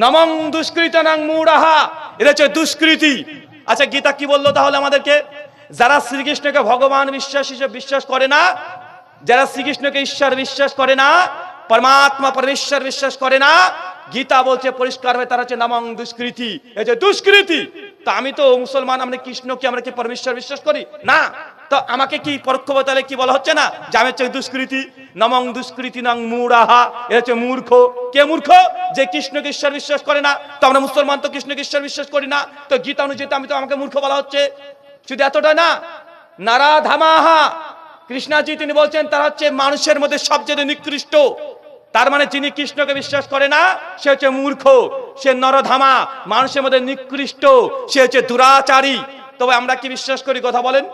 নমং দুষ্কৃতিনাং মূঢ়াঃ, এটা হচ্ছে দুষ্কৃতি। আচ্ছা গীতা কি বললো তাহলে আমাদেরকে? যারা শ্রীকৃষ্ণকে ভগবান বিশ্বাস করে না, যারা শ্রীকৃষ্ণকে ঈশ্বর বিশ্বাস করে না, পরমাত্মা পরমেশ্বর বিশ্বাস করে না, গীতা বলছে পরিষ্কার হয়ে তারা হচ্ছে নমং দুষ্কৃতি, এই যে দুষ্কৃতি। তা আমি তো মুসলমান, আমরা কৃষ্ণকে আমরা কি পরমেশ্বর বিশ্বাস করি না? তো আমাকে কি পরোক্ষ তাহলে কি বলা হচ্ছে না যে আমি হচ্ছে দুষ্কৃতি? নমং দুষ্কৃতিনাং মূঢ়াঃ, এটা হচ্ছে মূর্খ। কে মূর্খ? যে কৃষ্ণকে ঈশ্বর বিশ্বাস করে না। তো আমরা মুসলমান তো কৃষ্ণকে ঈশ্বর বিশ্বাস করি না, তো গীতা অনুযায়ী আমি তো আমাকে মূর্খ বলা হচ্ছে। শুধু এতটা না, নারাধামাঃ, কৃষ্ণজি তিনি বলছেন তারা হচ্ছে মানুষের মধ্যে সবচেয়ে নিকৃষ্ট। তার মানে যিনি কৃষ্ণকে বিশ্বাস করে না সে হচ্ছে মূর্খ, সে নরধামা, মানুষের মধ্যে নিকৃষ্ট, সে হচ্ছে দুরাচারী। তবে আমরা কি বিশ্বাস করি কথা বলেন?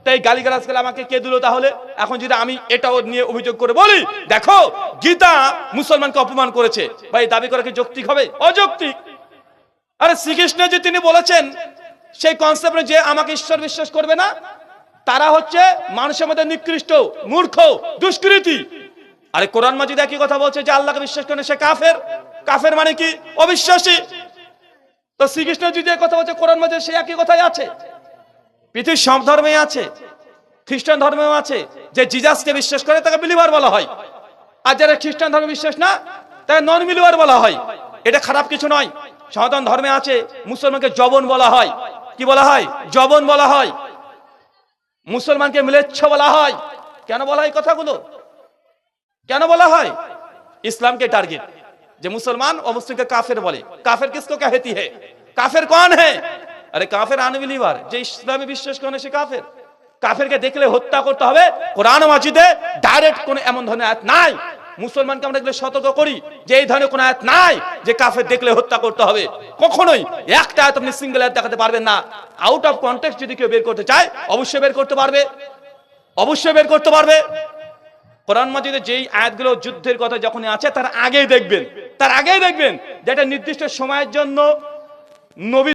তাই গালিগালাজ করে আমাকে কে দিল তাহলে? এখন যদি আমি এটাও নিয়ে অভিযোগ করে বলি, দেখো গীতা মুসলমানকে অপমান করেছে, ভাই দাবি করা কি যৌক্তিক হবে? অযৌক্তিক। আরে শ্রীকৃষ্ণ যে তিনি বলেছেন সেই কনসেপ্টে যে আমাকে ঈশ্বর বিশ্বাস করবে না তারা হচ্ছে মানুষের মধ্যে নিকৃষ্ট, মূর্খ, দুষ্কৃতি। আরে কোরআন মাজিদ একই কথা বলছে যে আল্লাহকে বিশ্বাস করে সে কাফের। কাফের মানে কি? অবিশ্বাসী। তো শ্রীকৃষ্ণ যদি কথা বলছে কোরআন মাজিদ সে একই কথাই আছে। পৃথিবীর সব ধর্মেই আছে, খ্রিস্টান ধর্মেও আছে, যে জিজাসকে বিশ্বাস করে তাকে বিলিভার বলা হয়, আর যারা খ্রিস্টান ধর্মে বিশ্বাস না তাকে নন বিলিভার বলা হয়। এটা খারাপ কিছু নয়। সনাতন ধর্মে আছে মুসলমানকে জবন বলা হয়। কি বলা হয়? জবন বলা হয়। মুসলমানকে মিলেচ্ছ বলা হয়। কেন বলা হয় কথাগুলো? কেন বলা হয়? ইসলামকে টার্গেট, যে মুসলমান ও মুসলিমকে কাফের বলে। কাফের কিসको कहती है? কাফের कौन है? আরে কাফের আনবিলিভার, যে ইসলামে বিশ্বাস করে না সে কাফের। কাফেরকে দেখলে হত্যা করতে হবে, কোরআন মাজিদে ডাইরেক্ট কোন এমন ধরনের আয়াত নাই। মুসলমানকে আমরা দেখলে সতর্ক করি যে এই ধরনের কোন আয়াত নাই যে কাফের দেখলে হত্যা করতে হবে। কখনোই একটা আয়াত আপনি সিঙ্গেল আয়াত দেখাতে পারবেন না। আউট অফ কনটেক্সট যদি কেউ বের করতে চায় অবশ্যই বের করতে পারবে, অবশ্যই বের করতে পারবে। কোরআন মাজিদে যেই আয়াতগুলো যুদ্ধের কথা যখন আছে তার আগেই দেখবেন, যে একটা নির্দিষ্ট সময়ের জন্য নবী